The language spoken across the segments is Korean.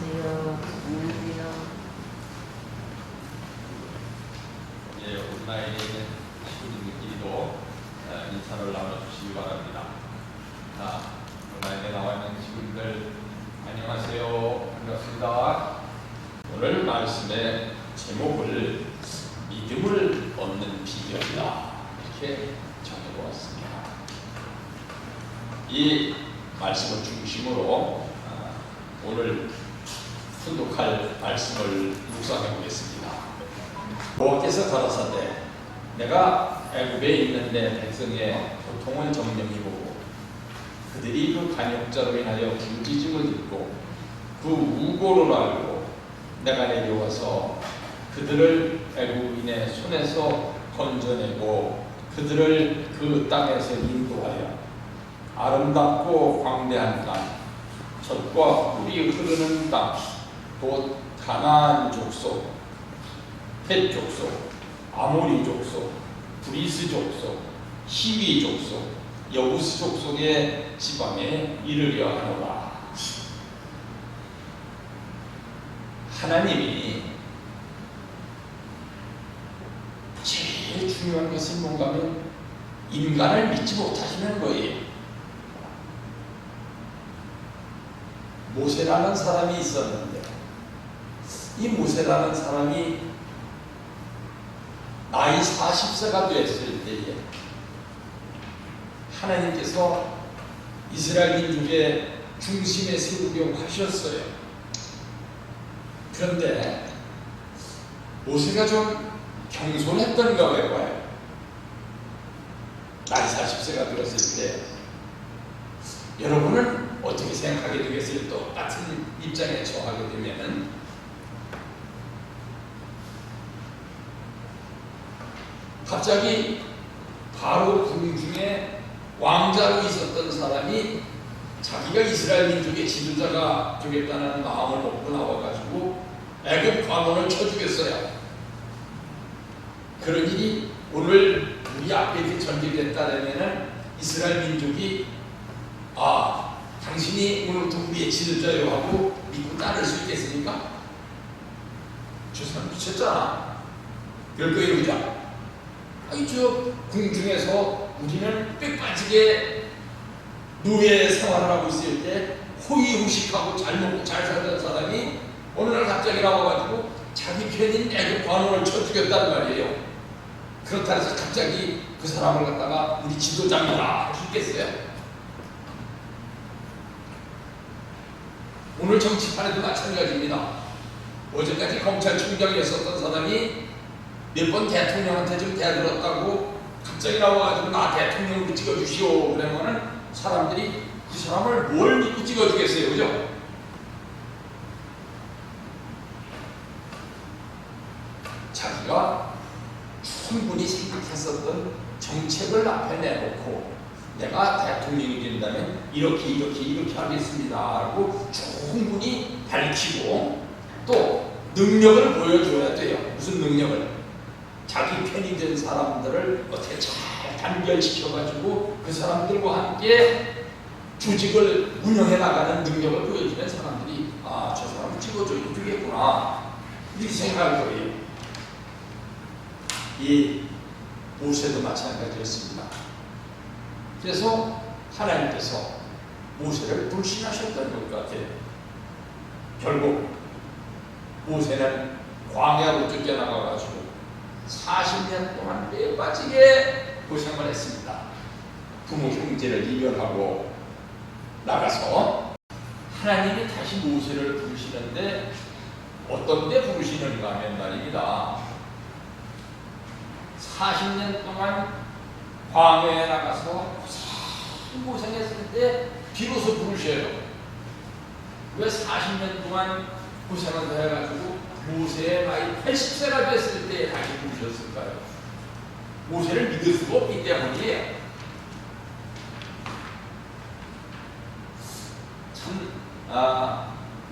안녕하세요. 안녕하세요. 예, 온라인에 있는 친구들끼리도 인사를 나눠주시기 바랍니다. 자, 온라인에 나와 있는 친구들 안녕하세요. 반갑습니다. 오늘 말씀의 제목을 믿음을 얻는 비결이다 이렇게 정해보았습니다. 이 말씀을 중심으로 오늘 훈독할 말씀을 묵상해 보겠습니다. 여호와께서 가라사대 내가 애굽에 있는 내 백성의 고통을 정령히 보고 그들이 그 간역자로 인하여 부르짖음을 듣고 그 우고를 알고 내가 내려와서 그들을 애굽인의 손에서 건져내고 그들을 그 땅에서 인도하여 아름답고 광대한 땅 젖과 꿀이 흐르는 땅 곧 가나안 족속 헷 족속 아모리 족속 브리스 족속 히위 족속 여부스 족속의 지방에 이르려 하노라. 하나님이 제일 중요한 것은 뭔가 하면 인간을 믿지 못하시는 거예요. 모세라는 사람이 있었는데 이 모세라는 사람이 나이 40세가 됐을 때에 하나님께서 이스라엘 민족의 중심에 세우려고 하셨어요. 그런데 모세가 좀 경솔했던가 봐요. 나이 40세가 되었을 때 여러분은 어떻게 생각하게 되겠어요? 똑같은 입장에 처하게 되면은 갑자기 바로 궁중에 왕자로 있었던 사람이 자기가 이스라엘 민족의 지도자가 되겠다는 마음을 먹고 나와가지고 애굽 관원을 쳐주겠어요. 그런 일이 오늘 우리 앞에 이렇게 전개됐다면은 이스라엘 민족이 당신이 오늘부터 우리의 지도자요 하고 믿고 따를 수 있겠습니까? 저 사람 미쳤잖아. 그럴 거예요, 그죠? 저 궁중에서 우리는 빽빠지게 노예 생활을 하고 있을 때 호의호식하고 잘 먹고 잘 살던 사람이 어느 날 갑자기 나와가지고 자기 편인 애굽 관원을 쳐주겠다는 말이에요. 그렇다 해서 갑자기 그 사람을 갖다가 우리 지도자입니다 할 수 있겠어요? 오늘 정치판에도 마찬가지입니다. 어제까지 검찰총장이었었던 사람이 몇 번 대통령한테 좀 대들었다고 갑자기 나와가지고 나 대통령으로 찍어주시오 그러면은 사람들이 그 사람을 뭘 믿고 찍어주겠어요, 그죠? 자기가 충분히 생각했었던 정책을 앞에 내놓고 내가 대통령이 된다면 이렇게 하겠습니다 하고 충분히 밝히고 또 능력을 보여줘야 돼요. 무슨 능력을? 자기 편이 된 사람들을 어떻게 잘 단결시켜가지고 그 사람들과 함께 조직을 운영해 나가는 능력을 보여주면 사람들이 저 사람을 찍어줘야 되겠구나 이렇게 생각할 거예요. 이 모세도 마찬가지였습니다. 그래서 하나님께서 모세를 불신하셨던 것 같아요. 결국 모세는 광야로 쫓겨나가가지고 40년 동안 빼빠지게 고생을 했습니다. 부모 형제를 이별하고 나가서 하나님이 다시 모세를 부르시는데 어떤 때 부르시는가 하면 말입니다. 40년 동안 광야에 나가서 고생했을 때 비로소 부르셔요. 왜 40년 동안 고생을 해가지고 모세의 나이 80세가 됐을 때 다시 부르셨을까요? 모세를 믿을 수가 없기 때문이에요. 참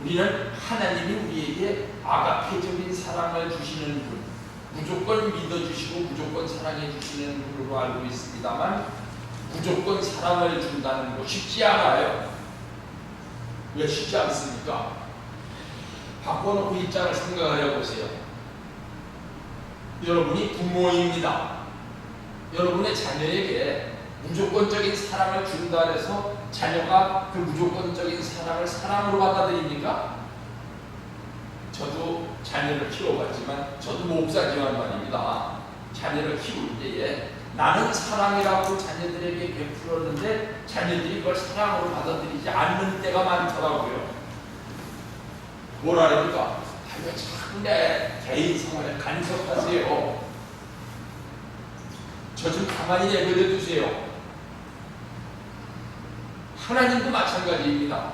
우리는 하나님이 우리에게 아가페적인 사랑을 주시는 분, 무조건 믿어주시고 무조건 사랑해 주시는 분으로 알고 있습니다만 무조건 사랑을 준다는 거 쉽지 않아요. 왜 쉽지 않습니까? 바꿔놓고 입장을 생각하려 보세요. 여러분이 부모입니다. 여러분의 자녀에게 무조건적인 사랑을 준다 해서 자녀가 그 무조건적인 사랑을 사랑으로 받아들입니까? 저도 자녀를 키워봤지만, 저도 목사지만 말입니다. 자녀를 키울 때에 나는 사랑이라고 자녀들에게 베풀었는데 자녀들이 그걸 사랑으로 받아들이지 않는 때가 많더라고요. 뭐라 그러니까, 왜 자꾸 내 개인 생활에 간섭하세요. 저 좀 가만히 내버려 두세요. 하나님도 마찬가지입니다.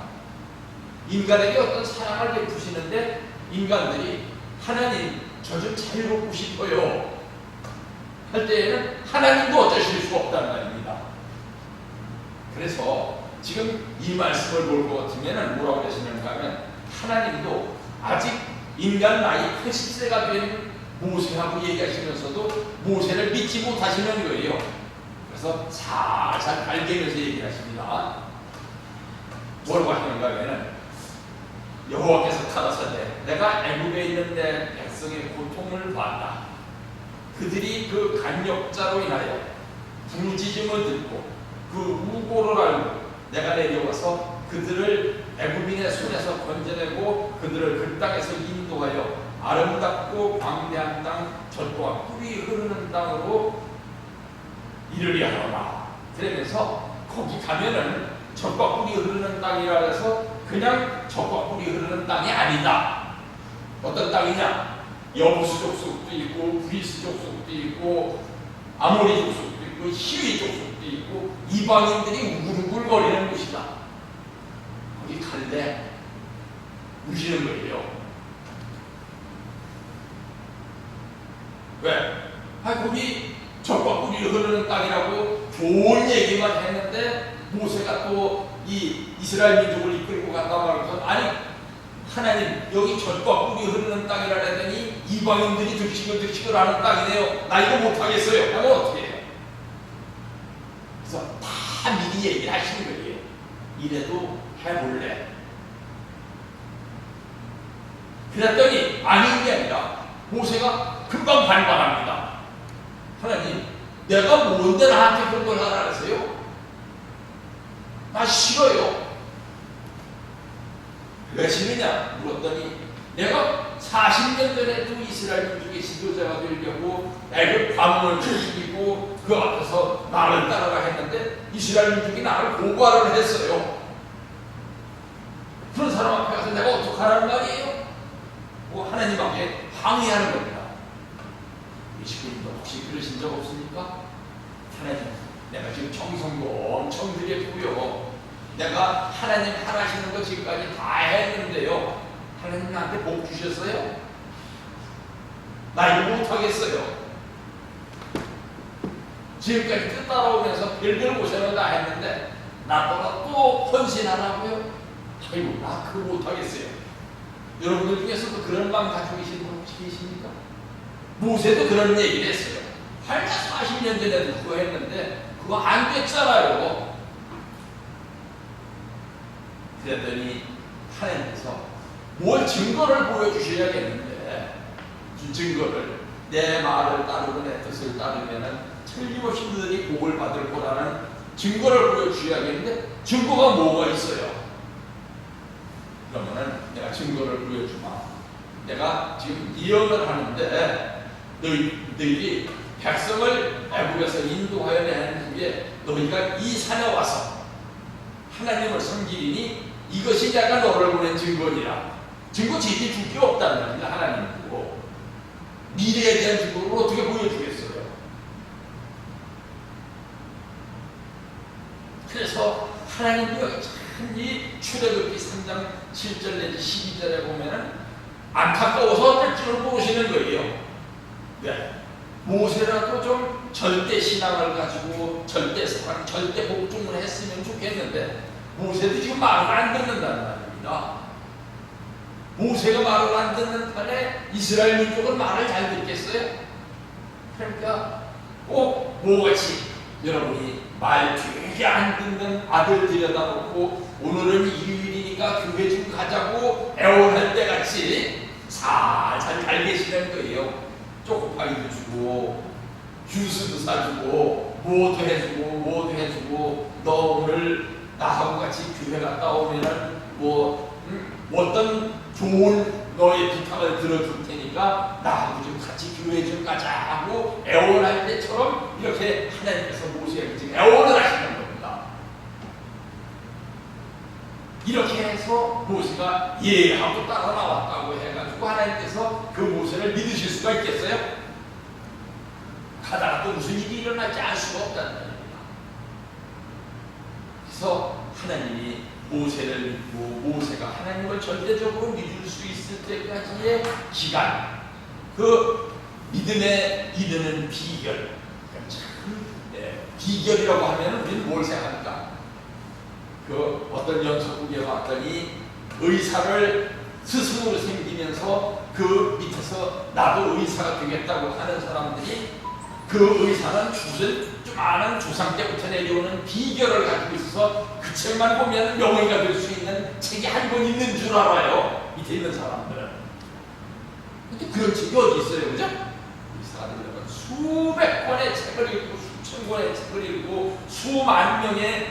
인간에게 어떤 사랑을 베푸시는데 인간들이 하나님 저 좀 자유롭고 싶어요 할 때에는 하나님도 어쩌실 수 없단 말입니다. 그래서 지금 이 말씀을 볼 것 같으면 뭐라고 하시는가 하면, 하나님도 아직 인간 나이 80세가 된 모세하고 얘기하시면서도 모세를 믿지 못하시는 거예요. 그래서 살살 갈기면서 얘기하십니다. 뭐라고 하시는가 하면, 여호와께서 가라사대 내가 애굽에 있는 내 백성의 고통을 봤다. 그들이 그 간역자로 인하여 부르짖음을 듣고 그 우고를 알고 내가 내려와서 그들을 애굽인의 손에서 건져내고 그들을 그 땅에서 인도하여 아름답고 광대한 땅, 젖과 꿀이 흐르는 땅으로 이르려 하노라. 그러면서 거기 가면은 젖과 꿀이 흐르는 땅이라 해서 그냥 젖과 꿀이 흐르는 땅이 아니다. 어떤 땅이냐? 여부수 족속도 있고 브리스 족속도 있고 아모리 족속도 있고 히위 족속도 있고 이방인들이 우글우글거리는 곳이다. 거기 갈래 우시는 거예요. 왜? 거기 젖과 꿀이 흐르는 땅이라고 좋은 얘기만 했는데 모세가 또 이 이스라엘 민족을 이끌고 간다 말해서, 아니 하나님 여기 젖과 꿀이 흐르는 땅이라 했더니 이방인들이 득식을 하는 땅이네요. 나 이거 못하겠어요. 하면 어떻게 해요? 그래서 다 미리 얘기를 하시는 거예요. 이래도 해볼래. 그랬더니 아닌 게 아니라 모세가 금방 반발합니다. 하나님 내가 뭔데 나한테 그런 걸 하라 그러세요? 나 싫어요. 왜 싫으냐 물었더니, 내가 40년 전에도 이스라엘 민족의 지도자가 되려고 애굽 가문을 죽이고 그 앞에서 나를 따라가 했는데 이스라엘 민족이 나를 고발을 했어요. 그런 사람 앞에 가서 내가 어떡하라는 말이에요? 하나님 앞에 항의하는 겁니다. 이 식구님도 혹시 그러신 적 없습니까? 하나님 내가 지금 청성도 엄청 드렸고요. 내가 하나님 하라시는 거 지금까지 다 했는데요. 하나님 나한테 복 주셨어요? 나 이거 못하겠어요. 지금까지 끝 따라오면서 별별 고생을 다 했는데 나 떠나 또 헌신하라고요? 아이고 나 그거 못하겠어요. 여러분들 중에서도 그런 마음 가지고 계신 분 혹시 계십니까? 모세도 그런 얘기를 했어요. 40년 전에도 그거 했는데 그거 안 됐잖아요. 그랬더니 하나님께서 뭘 증거를 보여주셔야겠는데, 그 증거를 내 말을 따르고 내 뜻을 따르면은 틀림없이 너희들이 복을 받을 거라는 증거를 보여주셔야겠는데 증거가 뭐가 있어요? 그러면은 내가 증거를 보여주마. 내가 지금 예언을 하는데 너희들이 백성을 애굽에서 인도하여 낸 후에 너희가 이 산에 와서 하나님을 섬기리니 이것이 내가 너를 보낸 증거니라. 증거 제게 줄 게 없다는 겁니다. 하나님도 미래에 대한 증거를 어떻게 보여주겠어요? 그래서 하나님도 이 출애굽기 3장 7절 내지 12절에 보면은 안타까워서 어쩔 줄을 모르시는 거예요. 네. 모세라도 좀 절대 신앙을 가지고 절대 사랑, 절대 복종을 했으면 좋겠는데 모세도 지금 말을 안 듣는다는 말입니다. 모세가 말을 안 듣는 판에 이스라엘 민족은 말을 잘 듣겠어요? 그러니까 꼭 뭐같이 여러분이 말 뒤에 귀 안 듣는 아들 들여다놓고 오늘은 일요일이니까 교회 좀 가자고 애원할 때 같이 살살 잘 계시는 거예요. 초코파이도 주고 주스도 사주고 뭐도 해주고 너 오늘 나하고 같이 교회 갔다 오면은 어떤 좋은 너의 부탁을 들어줄 테니까 나하고 좀 같이 교회 좀 가자 하고 애원할 때처럼 이렇게 하나님께서 모세에게 지금 애원을 하시는 겁니다. 이렇게 해서 모세가 예 하고 따라 나왔다고 해가지고 하나님께서 그 모세를 믿으실 수가 있겠어요? 가다가 또 무슨 일이 일어날지 알 수가 없다는 겁니다. 그래서 하나님이 모세를 믿고 모세가 하나님을 절대적으로 믿을 수 있을 때까지의 기간, 그 믿음에 이르는 비결, 비결이라고 하면 우리는 뭘 생각합니까? 그 어떤 연속국에 왔더니 의사를 스승으로 생기면서 그 밑에서 나도 의사가 되겠다고 하는 사람들이 그 의사는 무슨 좀 아는 조상 때부터 내려오는 비결을 가지고 있어서 그 책만 보면 명의가 될 수 있는 책이 한 권 있는 줄 알아요. 밑에 있는 사람들은. 근데 그런 책이 어디 있어요, 그죠? 의사가 되려면 수백 권의 책을 읽고 수천 권의 책을 읽고 수만 명의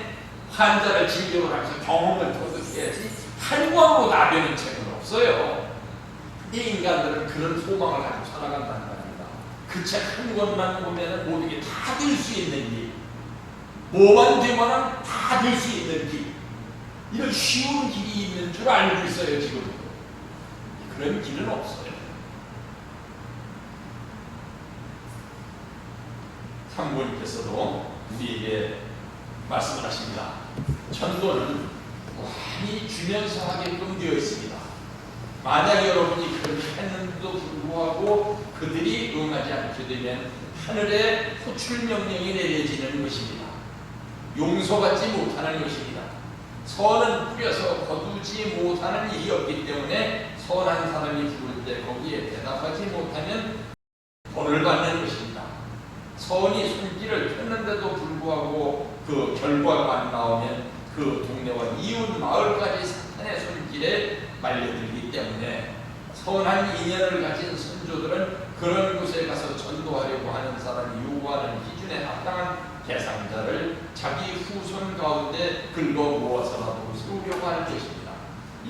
환자를 진료를 하면서 경험을 터득해야지 한 권으로 나되는 책은 없어요. 이 인간들은 그런 소망을 가지고 살아간다는 말입니다. 그 책 한 권만 보면 모든 게 다 될 수 있는 길, 뭐만 되면 다 될 수 있는 길, 이런 쉬운 길이 있는 줄 알고 있어요. 지금 그런 길은 없어요. 사모님께서도 우리에게 말씀을 하십니다. 전도는 많이 주면서 하게끔 되어 있습니다. 만약 여러분이 그렇게 했는데도 불구하고 그들이 응하지 않게 되면 하늘에 호출 명령이 내려지는 것입니다. 용서받지 못하는 것입니다. 선은 뿌려서 거두지 못하는 일이 없기 때문에 선한 사람이 부를 때 거기에 대답하지 못하면 벌을 받는 것입니다. 선이 손길을 폈는데도 불구하고 그 결과가 안 나오면 그 동네와 이웃 마을까지 사탄의 손길에 말려들기 때문에 선한 인연을 가진 선조들은 그런 곳에 가서 전도하려고 하는 사람이 요구하는 기준에 합당한 대상자를 자기 후손 가운데 긁어 모아서라도 세우려고 하는 것입니다.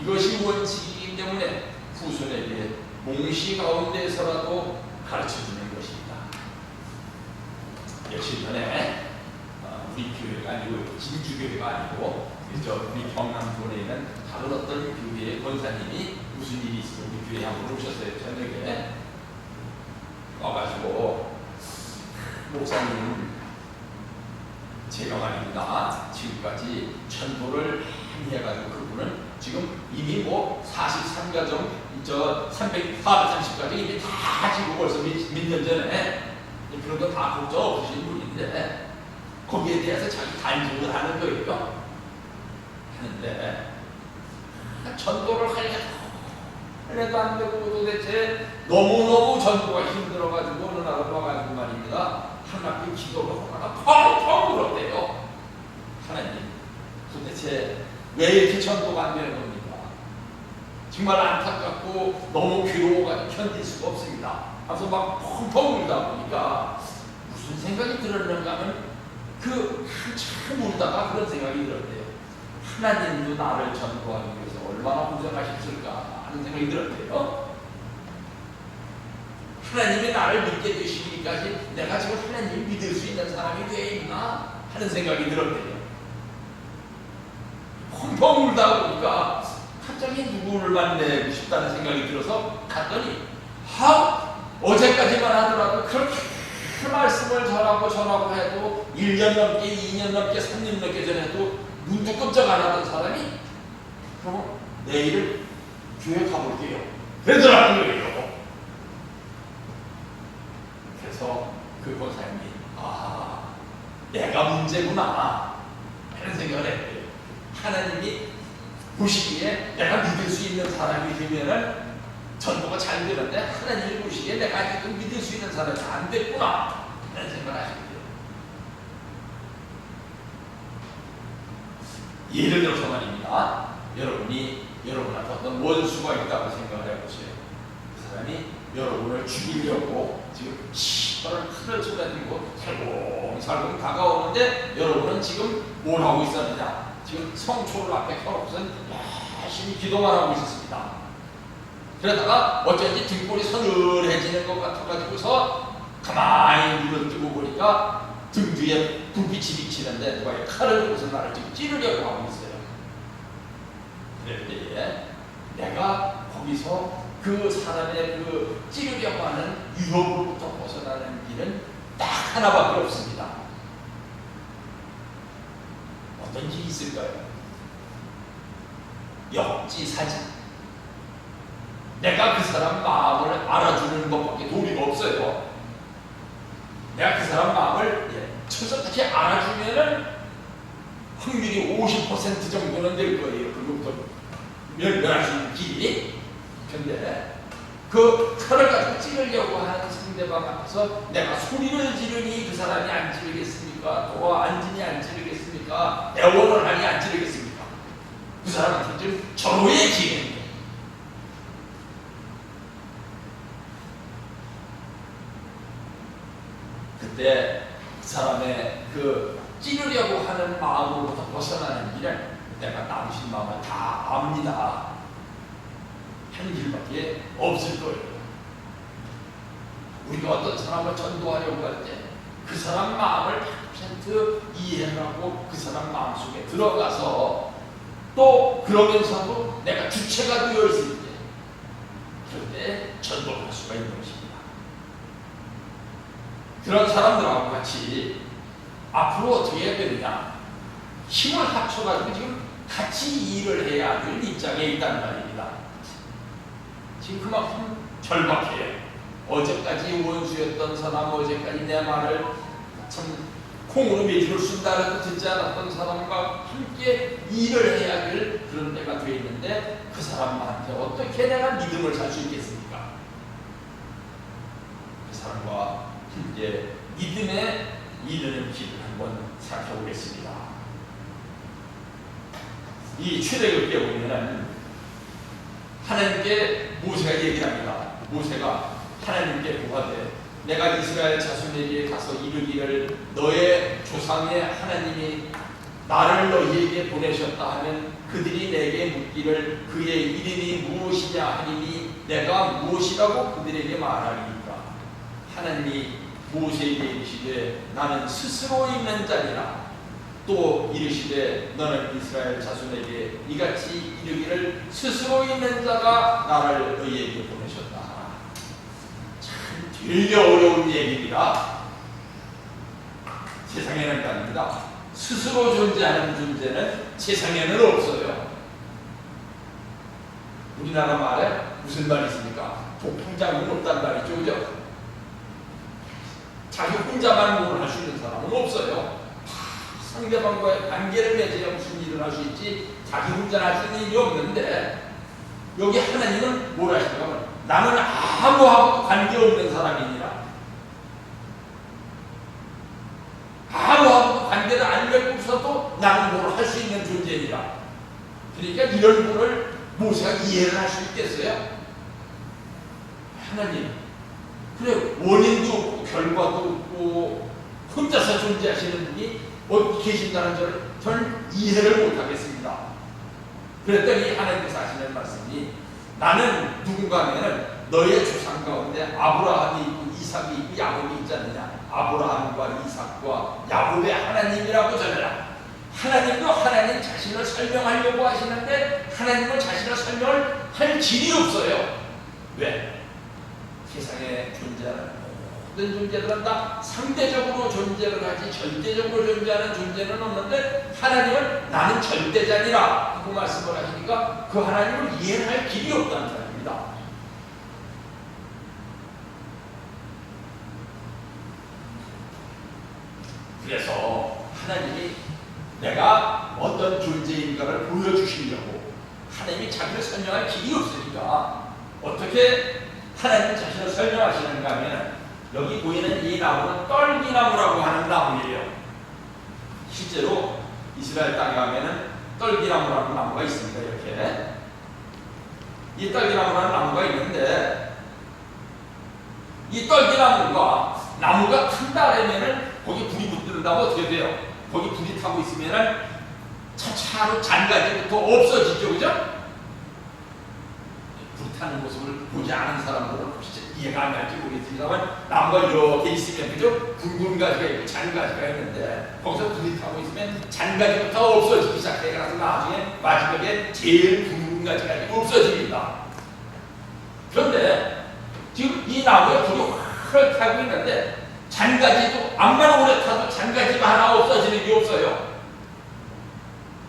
이것이 원칙이기 때문에 후손에게 몽시 가운데서라도 가르쳐주는 것입니다. 며칠 전에 우리 교회가 아니고 진주교회가 아니고 우리 경남도에 있는 다른 어떤 교회의 권사님이 무슨 일이 있으면 우리 교회에 한번 오셨어요. 저녁에 와가지고 목사님 제가 말입니다. 지금까지 전도를 많이 해가지고 그분은 지금 이미 43가정 430가정 이미 다 지고 벌써 몇 년 전에 그런 거 다 걱정 없으신 분인데 거기에 대해서 자기 간증을 하는 거예요. 하는데 전도를 하려도 안 되고 도대체 너무너무 전도가 힘들어가지고 어느 날 와가지고 말입니다. 하나님 기도를 하다가 펑펑 울었대요. 하나님 도대체 왜 이렇게 전도가 안 되는 겁니까? 정말 안타깝고 너무 괴로워가지고 견딜 수가 없습니다. 그래서 막 펑펑 울다 보니까 무슨 생각이 들었는가 하면 한참 울다가 그런 생각이 들었대요. 하나님도 나를 전도하기 위해서 얼마나 고생하셨을까 하는 생각이 들었대요. 하나님이 나를 믿게 되시기까지 내가 지금 하나님을 믿을 수 있는 사람이 돼 있나 하는 생각이 들었대요. 펑펑 울다 보니까 갑자기 누구를 만나고 싶다는 생각이 들어서 갔더니 어제까지만 하더라도 그렇게 말씀을 전하고 해도 1년 넘게 2년 넘게 3년 넘게 전해도 눈도 끔찍 안 하던 사람이 그럼 내일 교회 가볼게요 그러더라는 거예요. 그래서 그 권사님이 내가 문제구나 하는 생각을 했대요. 하나님이 보시기에 내가 믿을 수 있는 사람이 되면은 전도가 잘 되는데 하나님이 보시기에 내가 아직도 믿을 수 있는 사람이 안 됐구나 하는 생각을 하시게요. 예를 들어서 말입니다. 여러분이 여러분한테 어떤 원수가 있다고 생각을 해보세요. 그 사람이 여러분을 죽이려고 지금 시발을 칼을 쏟아들고 살금살금 다가오는데 여러분은 지금 뭘 하고 있었느냐? 지금 성초를 앞에 켜놓고선 열심히 기도만 하고 있었습니다. 그러다가 어쩐지 등골이 서늘해지는 것 같아가지고서 가만히 눈을 뜨고 보니까 등 뒤에 불빛이 비치는데 누가 칼을 들고서 나를 지금 찌르려고 하고 있어요. 그럴 때에 내가 거기서 그 사람의 그 찌르려고 하는 유혹으로부터 벗어나는 길은 딱 하나밖에 없습니다. 어떤 길이 있을까요? 역지사지. 내가 그 사람 마음을 알아주는 것밖에 도리가 없어요. 내가 그 사람 마음을 철석같이 알아주면은 확률이 50% 정도는 될 거예요. 그것부터 면할 수 있는 길이. 근데 그 칼을 가지고 찌르려고 하는 상대방 앞에서 내가 소리를 지르니 그 사람이 안 찌르겠습니까? 또 앉으니 안 찌르겠습니까? 애원을 하니 안 찌르겠습니까? 그 사람한테 지금 절호의 기회입니다. 그때 그 사람의 그 찌르려고 하는 마음으로부터 벗어나는 길을 내가 당신 마음을 다 압니다. 한 길밖에 없을 거예요. 우리가 어떤 사람을 전도하려고 할 때 그 사람 마음을 100% 이해하고 그 사람 마음속에 들어가서 또 그러면서도 내가 주체가 되어 있을 때 그럴 때 전도할 수가 있는 것입니다. 그런 사람들하고 같이 앞으로 어떻게 해야 되느냐? 힘을 합쳐가지고 지금 같이 일을 해야 될 입장에 있다는 말입니다. 지금 그만큼 절박해요. 어제까지 원수였던 사람, 어제까지 내 말을 참 콩으로 매주를 쓴다라도 듣지 않았던 사람과 함께 일을 해야 될 그런 때가 되어 있는데 그 사람한테 어떻게 내가 믿음을 살 수 있겠습니까? 그 사람과 함께 믿음에 이르는 길을 한번 살펴보겠습니다. 이 출애굽기에 보면은 하나님께 모세가 얘기합니다. 모세가 하나님께 구하되 내가 이스라엘 자손에게 가서 이르기를 너의 조상의 하나님이 나를 너희에게 보내셨다 하면 그들이 내게 묻기를 그의 이름이 무엇이냐 하리니 내가 무엇이라고 그들에게 말하리이까. 하나님이 모세에게 이르시되 나는 스스로 있는 자니라. 또 이르시되 너는 이스라엘 자손에게 이같이 이르기를 스스로 있는 자가 나를 너희에게 보내셨다. 참 되게 어려운 얘기입니다. 세상에는 아닙니다. 스스로 존재하는 존재는 세상에는 없어요. 우리나라 말에 무슨 말이 있습니까? 복풍장은 없단 말이죠. 그죠? 자기 혼자만 뭘 할 수 있는 사람은 없어요. 상대방과의 관계를 맺어야 무슨 일을 할 수 있지 자기 혼자 할 수 있는 일이 없는데 여기 하나님은 뭘 하실까 하면 나는 아무하고도 관계없는 사람이니라. 아무하고도 관계를 안 맺고서도 나는 뭘 할 수 있는 존재니라. 그러니까 이런 분을 모세가 이해를 할 수 있겠어요? 하나님 그래 원인도 없고 결과도 없고 혼자서 존재하시는 분이 어디 계신다는 저는 이해를 못하겠습니다. 그랬더니 하나님께서 하시는 말씀이 나는 누군가 하면 너의 조상 가운데 아브라함이 있고 이삭이 있고 야곱이 있지 않느냐. 아브라함과 이삭과 야곱의 하나님이라고 전해라. 하나님도 하나님 자신을 설명하려고 하시는데 하나님은 자신을 설명을 할 길이 없어요. 왜? 세상에 존재하는 모든 존재들은 다 상대적으로 존재를 하지 절대적으로 존재하는 존재는 없는데 하나님은 나는 절대자니라 하고 말씀을 하시니까 그 하나님을 이해할 길이 없다는 말입니다. 그래서 하나님이 내가 어떤 존재인가를 보여주시려고 하나님이 자기를 설명할 길이 없으니까 어떻게 하나님 자신을 설명하시는가 하면 여기 보이는 이 나무는 떨기나무라고 하는 나무예요. 실제로 이스라엘 땅에 가면은 떨기나무라는 나무가 있습니다. 이렇게 이 떨기나무라는 나무가 있는데 이 떨기나무가 나무가 큰다 그러면은 거기 불이 붙는다면 어떻게 돼요? 거기 불이 타고 있으면은 차차로 잔가지부터 없어지죠, 그죠? 불타는 모습을 보지 않은 사람들은 이해가 안 갈지 모르겠습니다만 나무가 이렇게 있으면 그죠? 굵은 가지가 있고 잔가지가 있는데 거기서 불이 타고 있으면 잔가지부터 없어지기 시작해서 나중에 마지막에 제일 굵은 가지가 없어집니다. 그런데 지금 이 나무에 불이 확 타고 있는데 잔가지도 암만 오래 타도 잔가지가 하나 없어지는 게 없어요.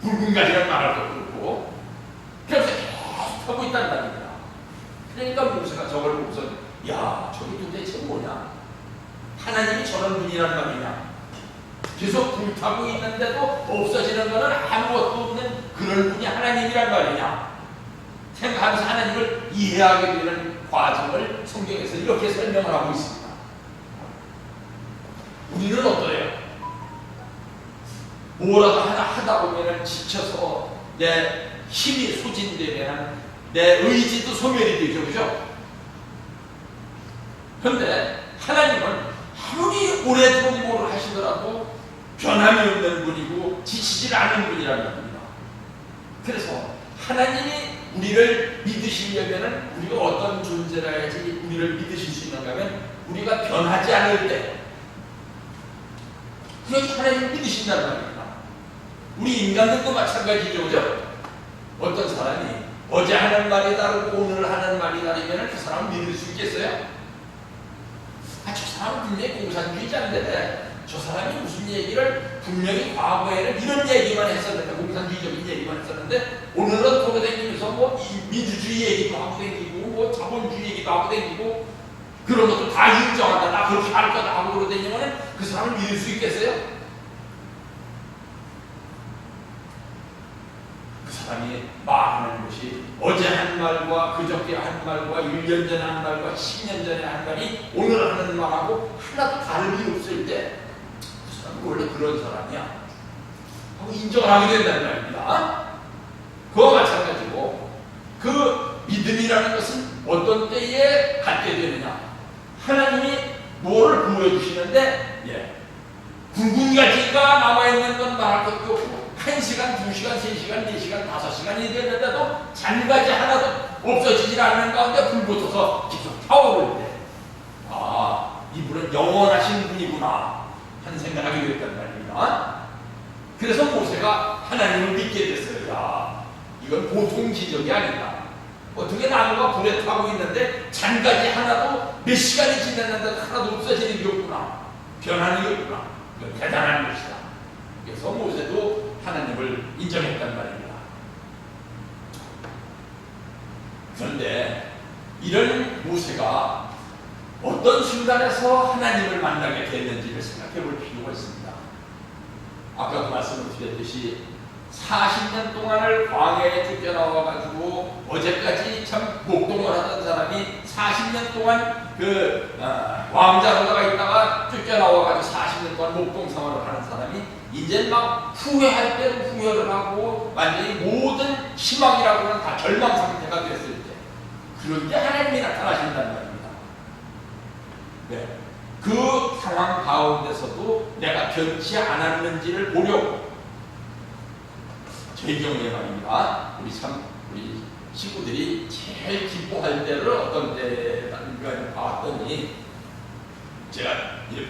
굵은 가지는 말할 것도 없고 그래서 계속 타고 있다는 말입니다. 그러니까 모세가 저걸 보고서 야 저기 도대체 뭐냐? 하나님이 저런 분이란 말이냐? 계속 불타고 있는데도 없어지는 것은 아무것도 없는 그런 분이 하나님이란 말이냐? 생각하면서 하나님을 이해하게 되는 과정을 성경에서 이렇게 설명을 하고 있습니다. 우리는 어떠해요? 뭐라도 하나 하다 보면 지쳐서 내 힘이 소진되면 내 의지도 소멸이 되죠, 그죠? 그런데 하나님은 아무리 오래도록 뭐를 하시더라도 변함이 없는 분이고 지치질 않은 분이라는 겁니다. 그래서 하나님이 우리를 믿으시려면 우리가 어떤 존재라 해야지 우리를 믿으실 수 있는가 하면 우리가 변하지 않을 때 그래서 하나님을 믿으신다는 말입니다. 우리 인간들도 마찬가지죠, 그죠? 어떤 사람이 어제 하는 말이 다르고 오늘 하는 말이 다르면 그 사람을 믿을 수 있겠어요? 저 사람은 분명히 공산주의자인데 저 사람이 무슨 얘기를 분명히 과거에는 이런 얘기만 했었는데 공산주의적인 얘기만 했었는데 오늘은 돌아다니면서 뭐 민주주의 얘기도 하고 다니고 뭐 자본주의 얘기도 하고 다니고 그런 것도 다 인정한다. 나 그렇게 할 거다 하고 그러다니면 그 사람을 믿을 수 있겠어요? 그 사람이 말하는 것이 어제 한 말과 그저께 한 말과 1년 전에 한 말과 10년 전에 한 말이 오늘 하는 말하고 하나도 다름이 없을 때 그 사람은 원래 그런 사람이야 하고 인정을 하게 된다는 말입니다. 그와 마찬가지고 그 믿음이라는 것은 어떤 때에 갖게 되느냐? 하나님이 뭐를 보여주시는데 굵은 가지가 남아있는 건 말할 것도 없고 1시간, 2시간, 3시간, 4시간, 5시간이 되는데도 잔가지 하나도 없어지질 않는 가운데 불 붙어서 계속 타오를 때 이분은 영원하신 분이구나 하는 생각을 하게 됐단 말입니다. 그래서 모세가 하나님을 믿게 됐어요. 야, 이건 보통 기적이 아니다. 어떻게 나무가 불에 타고 있는데 잔가지 하나도 몇 시간이 지났는데 하나도 없어지는 게 없구나. 변하는 게 없구나. 이건 대단한 것이다. 그래서 모세도 하나님을 인정했단 말입니다. 그런데 이런 모세가 어떤 순간에서 하나님을 만나게 됐는지를 생각해 볼 필요가 있습니다. 아까도 말씀을 드렸듯이 40년 동안을 광야에 쫓겨나와가지고 어제까지 참 목동을 하던 사람이 40년 동안 왕자로다가 있다가 쫓겨나와가지고 40년 동안 목동 생활을 하는 사람이 이제 막 후회할 때로 후회를 하고 완전히 모든 희망이라고는 다 절망 상태가 됐을 때 그럴 때 하나님이 나타나신다는 말입니다. 그 상황 가운데서도 내가 변치 않았는지를 보려고 저희 경우에 말입니다. 우리 식구들이 제일 기뻐할 때를 어떤 때인가 봤더니 제가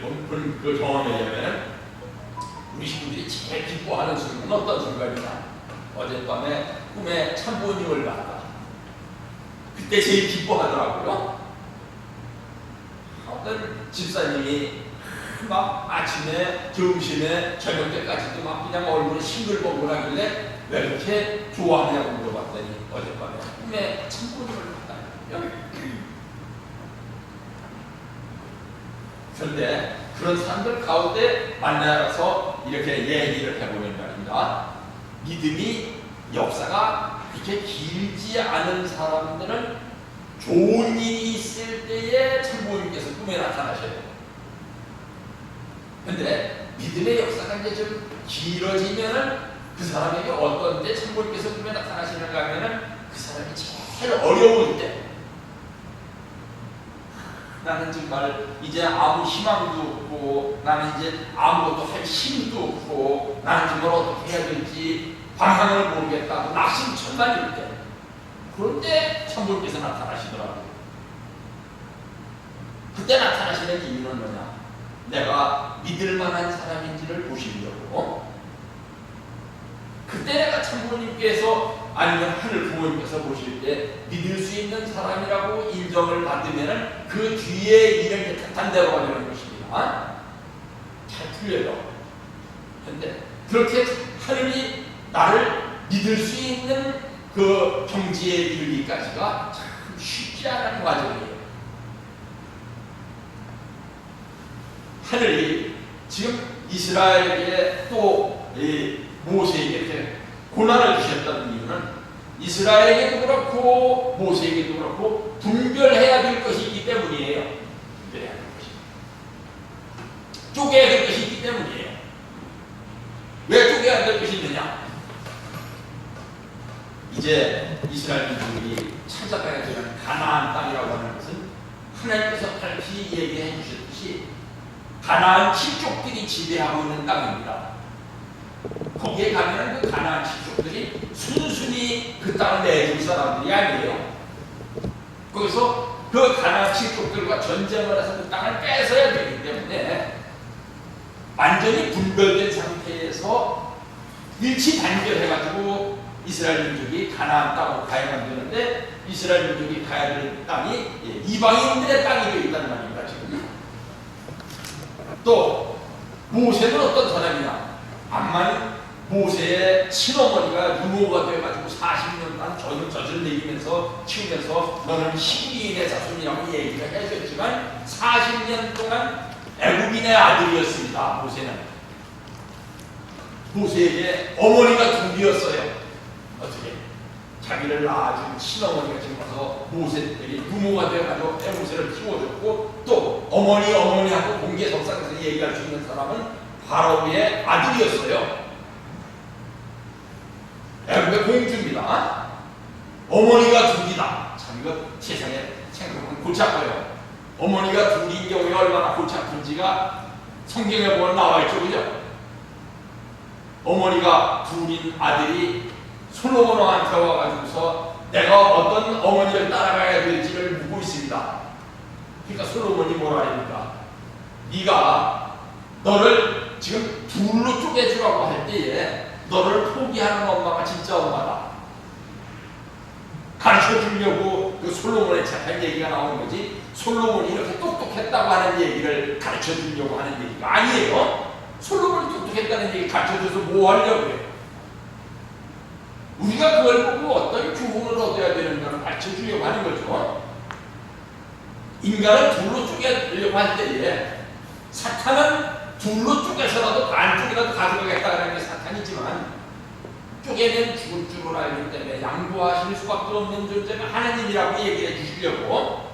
본 그 경험에 의하면 우리 식구들이 제일 기뻐하는 순간은 어떤 순간이냐? 어젯밤에 꿈에 참부님을 봤다. 그때 제일 기뻐하더라고요. 어떤 집사님이 막 아침에, 점심에, 저녁 때까지도 막 그냥 얼굴이 싱글벙글하길래 왜 이렇게 좋아하냐고 물어봤더니 어젯밤에 꿈에 참부님을 봤다고요. 그런데 그런 사람들 가운데 만나서 이렇게 얘기를 해보면 말입니다. 믿음이 역사가 그렇게 길지 않은 사람들은 좋은 일이 있을 때에 참부님께서 꿈에 나타나셔요. 그런데 믿음의 역사가 이제 좀 길어지면은 그 사람에게 어떤 때 참모님께서 꿈에 나타나시는가 하면은 그 사람이 제일 어려울 때, 나는 정말 이제 아무 희망도 없고 나는 이제 아무것도 할 힘도 없고 나는 정말 어떻게 해야 될지 방향을 모르겠다고 낙심천만일 때, 그럴 때 참모님께서 나타나시더라고요. 그때 나타나시는 이유는 뭐냐? 내가 믿을 만한 사람인지를 보시려고. 그때 내가 참모님께서 아니면 하늘 부모님께서 보실 때 믿을 수 있는 사람이라고 인정을 받으면은 그 뒤에 이름이 탄탄대로가 되는 것입니다. 잘 틀려요. 근데 그렇게 하늘이 나를 믿을 수 있는 그 경지에 이르기까지가 참 쉽지 않은 과정이에요. 하늘이 지금 이스라엘에게 또 모세에게 이렇게 고난을 주셨다는 이유는 이스라엘에게도 그렇고 모세에게도 그렇고 분별해야 될 것이 있기 때문이에요. 분별해야 될 것이, 쪼개야 될 것이 있기 때문이에요. 왜 쪼개야 될 것이 있느냐? 이제 이스라엘 민족이 찾아가야 되는 가나안 땅이라고 하는 것은 하나님께서 밝히 얘기해 주셨듯이 가나안 칠족들이 지배하고 있는 땅입니다. 거기에 가면 그 가나안 칠족들이 순순히 그 땅을 내줄 사람들이 아니에요. 거기서 그 가나안 칠족들과 전쟁을 해서 그 땅을 뺏어야 되기 때문에 완전히 분별된 상태에서 일치 단결해가지고 이스라엘 민족이 가나안 땅으로 가야만 되는데, 이스라엘 민족이 가야 될 땅이 이방인들의 땅이 되어 있다는 말입니다. 지금 또 모세는 어떤 사람이냐? 암만 모세의 친어머니가 유모가 되어가지고 40년 동안 젖을 내리면서 키우면서 너는 히브리인의 자손이라고 얘기를 해줬지만 40년 동안 애굽인의 아들이었습니다. 모세에게 어머니가 둘이었어요. 어떻게? 자기를 낳아준 친어머니가 지금 와서 모세에게 유모가 되어가지고 모세를 키워줬고, 또 어머니하고 공개석상에서 얘기할 수 있는 사람은 바로의 아들이었어요. 애굽의 공주입니다. 어머니가 둘이다. 참 이거 세상에 생각하면 골치 아파요. 어머니가 둘인 경우에 얼마나 골치 아픈지가 성경에 보면 나와 있죠, 그죠? 어머니가 둘인 아들이 솔로몬 왕한테 와가지고서 내가 어떤 어머니를 따라가야 될지를 묻고 있습니다. 그러니까 솔로몬이 뭐라 합니까? 네가 너를 지금 둘로 쪼개주라고 할 때에 너를 포기하는 엄마가 진짜 엄마다. 가르쳐 주려고 그 솔로몬의 착한 얘기가 나오는 거지, 솔로몬이 이렇게 똑똑했다고 하는 얘기를 가르쳐 주려고 하는 얘기가 아니에요. 솔로몬이 똑똑했다는 얘기 가르쳐 줘서 뭐 하려고 해요? 우리가 그걸 보고 어떤 교훈을 얻어야 되는가를 가르쳐 주려고 하는 거죠. 인간을 둘로 쪼개려고 할 때에 사탄은 둘로 쪼개서라도 반쪽이라도 가져가겠다는 게 사탄이지만, 쪼개면 죽을 줄을 알기 때문에 양보하실 수밖에 없는 존재가 하나님이라고 얘기해 주시려고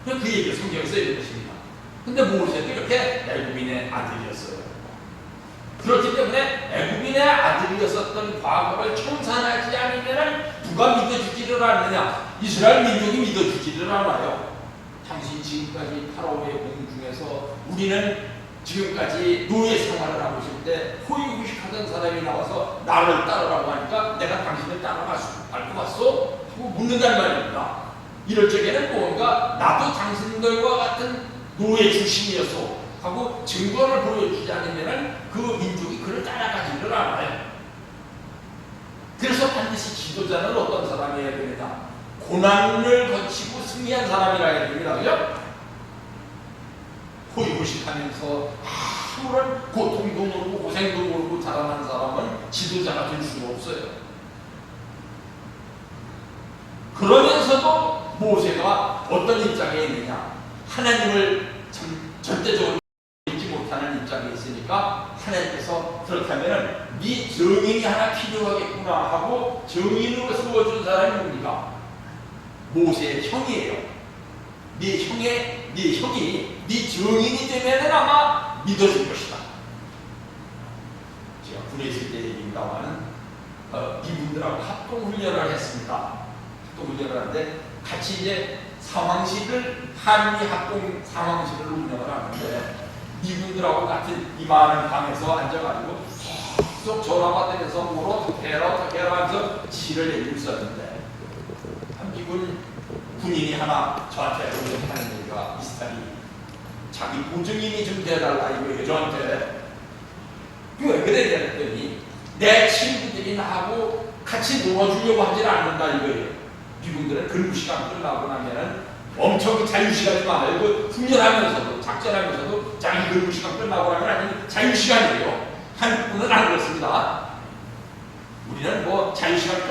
그 얘기를 성경에서 읽은 것입니다. 근데 모세도 이렇게 애굽인의 아들이었어요. 그렇기 때문에 애굽인의 아들이었었던 과거를 청산하지 않으면 누가 믿어주지를 않느냐? 이스라엘 민족이 믿어주지를 않아요. 당신 지금까지 파라오의 공중에서 우리는 지금까지 노예 생활을 하고 있을 때 호의호식하던 사람이 나와서 나를 따르라고 하니까 내가 당신을 따라갈 것 같소? 하고 묻는다는 말입니다. 이럴 적에는 뭔가 나도 당신들과 같은 노예 출신이었소 하고 증거를 보여주지 않으면 그 민족이 그를 따라가지를 않아요. 그래서 반드시 지도자는 어떤 사람이어야 됩니다. 고난을 거치고 승리한 사람이라 해야 됩니다. 그죠? 호의호식하면서 아무런 고통도 모르고 고생도 모르고 자라난 사람은 지도자가 될 수가 없어요. 그러면서도 모세가 어떤 입장에 있느냐? 하나님을 참 절대적으로 믿지 못하는 입장에 있으니까 하나님께서 그렇다면 네 증인이 하나 필요하겠구나 하고 증인으로 세워준 사람이 뭡니까? 모세의 형이에요. 네 형이 네 증인이 되면 아마 믿어줄 것이다. 제가 군에 있을 때 얘기입니다만은 이분들하고 합동훈련을 했습니다. 합동훈련을 하는데 같이 이제 상황실을 한미 합동 상황실을 운영을 하는데 이분들하고 같은 이 많은 방에서 앉아가지고 계속 전화가 되면서 뭐로 어떻게 해라 하면서 지시를 내리고 있었는데 미군 군인이 하나 저한테 하는 얘기가 비슷하니 자기 보증인이 좀 돼달라 이거예요. 저한테 왜 그래 그랬더니 내 친구들이 나하고 같이 놀아주려고 하질 않는다 이거예요. 미군들은 근무시간 끝나고 나면은 엄청 그 자유시간이 많아요. 그 훈련하면서도 작전하면서도 자기 근무시간 끝나고 나면 아니면 자유시간이에요. 한국군은 안 그렇습니다. 우리는 뭐 자유시간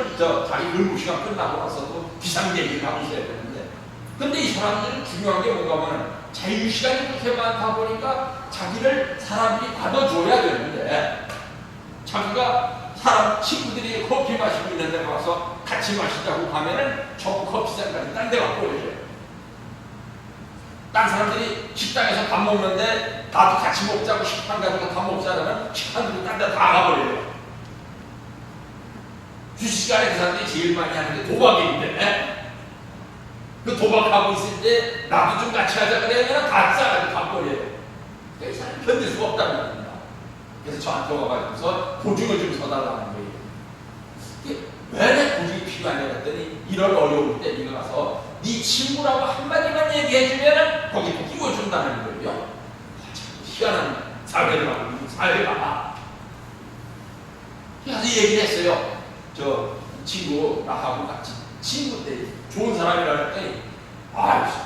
자기 근무시간 끝나고 나서도 비상대기를 하고 있어야 되는데 근데 이 사람들은 중요한 게 뭔가 하면 자유시간이 그렇게 많다 보니까 자기를 사람들이 받아줘야 되는데 자기가 사람 친구들이 커피 마시고 있는 데 가서 같이 마시자고 하면은 전부 커피잔까지 딴 데 갖고 오래요. 딴 사람들이 식당에서 밥 먹는데 나도 같이 먹자고 식당 가서 밥 먹자면 식당들이 딴 데 다 가버려요. 주식시간에 그 사람들이 제일 많이 하는 게 도박인데 그 도박하고 있을 때 나도 좀 같이 하자 그러면 다 싸가지고 가버려요. 이 사람이 견딜 수가 없다는 겁니다. 그래서 저한테 와가지고서 보증을 좀 서달라는 거예요. 왜 내 보증이 필요하냐 그랬더니 이런 어려울 때 네가 가서 네 친구라고 한마디만 얘기해주면 거기 끼워준다는 거예요. 희한한 사회라고 미국 사회가. 그래서 얘기를 했어요. 저 친구 나하고 같이 친구 때 좋은 사람이라 그랬더니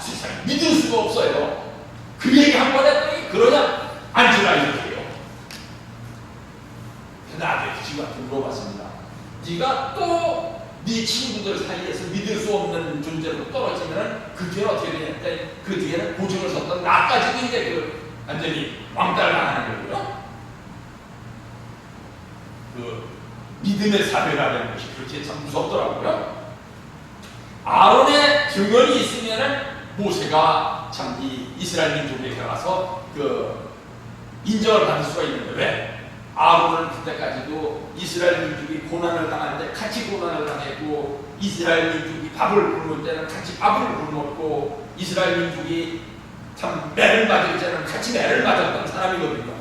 세상에 믿을 수가 없어요. 그 얘기 한 번 했더니 그러냐 앉으라 이렇게요. 나중에 그 친구한테 물어봤습니다. 네가 또 네 친구들 사이에서 믿을 수 없는 존재로 떨어지면 그 뒤에는 어떻게 되냐 했더니 그 뒤에는 보증을 섰던 나까지도 이제 그 완전히 왕따당하는 거예요. 그 믿음의 사회라는 것이 그렇게 참 무섭더라고요. 아론의 증언이 있으면은 모세가 참 이 이스라엘 민족에게 가서 그 인정을 받을 수가 있는데 왜? 아론은 그때까지도 이스라엘 민족이 고난을 당하는데 같이 고난을 당했고 이스라엘 민족이 밥을 굶을 때는 같이 밥을 굶었고 이스라엘 민족이 참 매를 맞을 때는 같이 매를 맞았던 사람이거든요.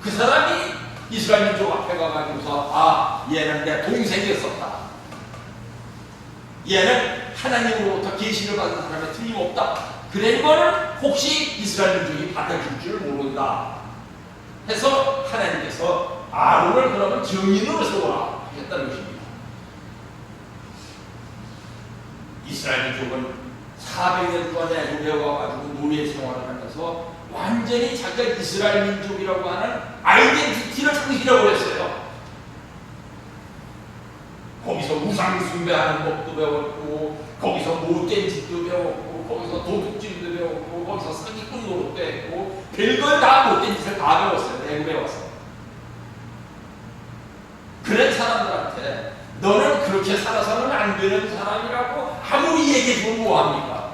그 사람이 이스라엘 민족 앞에 가가지고서 얘는 내 동생이었었다. 얘는 하나님으로부터 계시를 받은 사람이 틀림없다. 그런 거는 혹시 이스라엘 민족이 받아줄 줄 모른다. 해서 하나님께서 아론을 그러면 증인으로 세워라 했다는 것입니다. 이스라엘 민족은 400년 동안 애굽에 와가지고 노예 생활을 하면서 완전히 자기가 이스라엘 민족이라고 하는 아이덴티티를 상실하고 그랬어요. 거기서 우상 숭배하는 법도 배웠고 거기서 못된 짓도 배웠고 거기서 도둑질도 배웠고 거기서 사기꾼 노릇도 했고 별걸 다 못된 짓을 다 배웠어요. 애굽에 와서. 그런 사람들한테 너는 그렇게 살아서는 안 되는 사람이라고 아무리 얘기해주면 뭐합니까?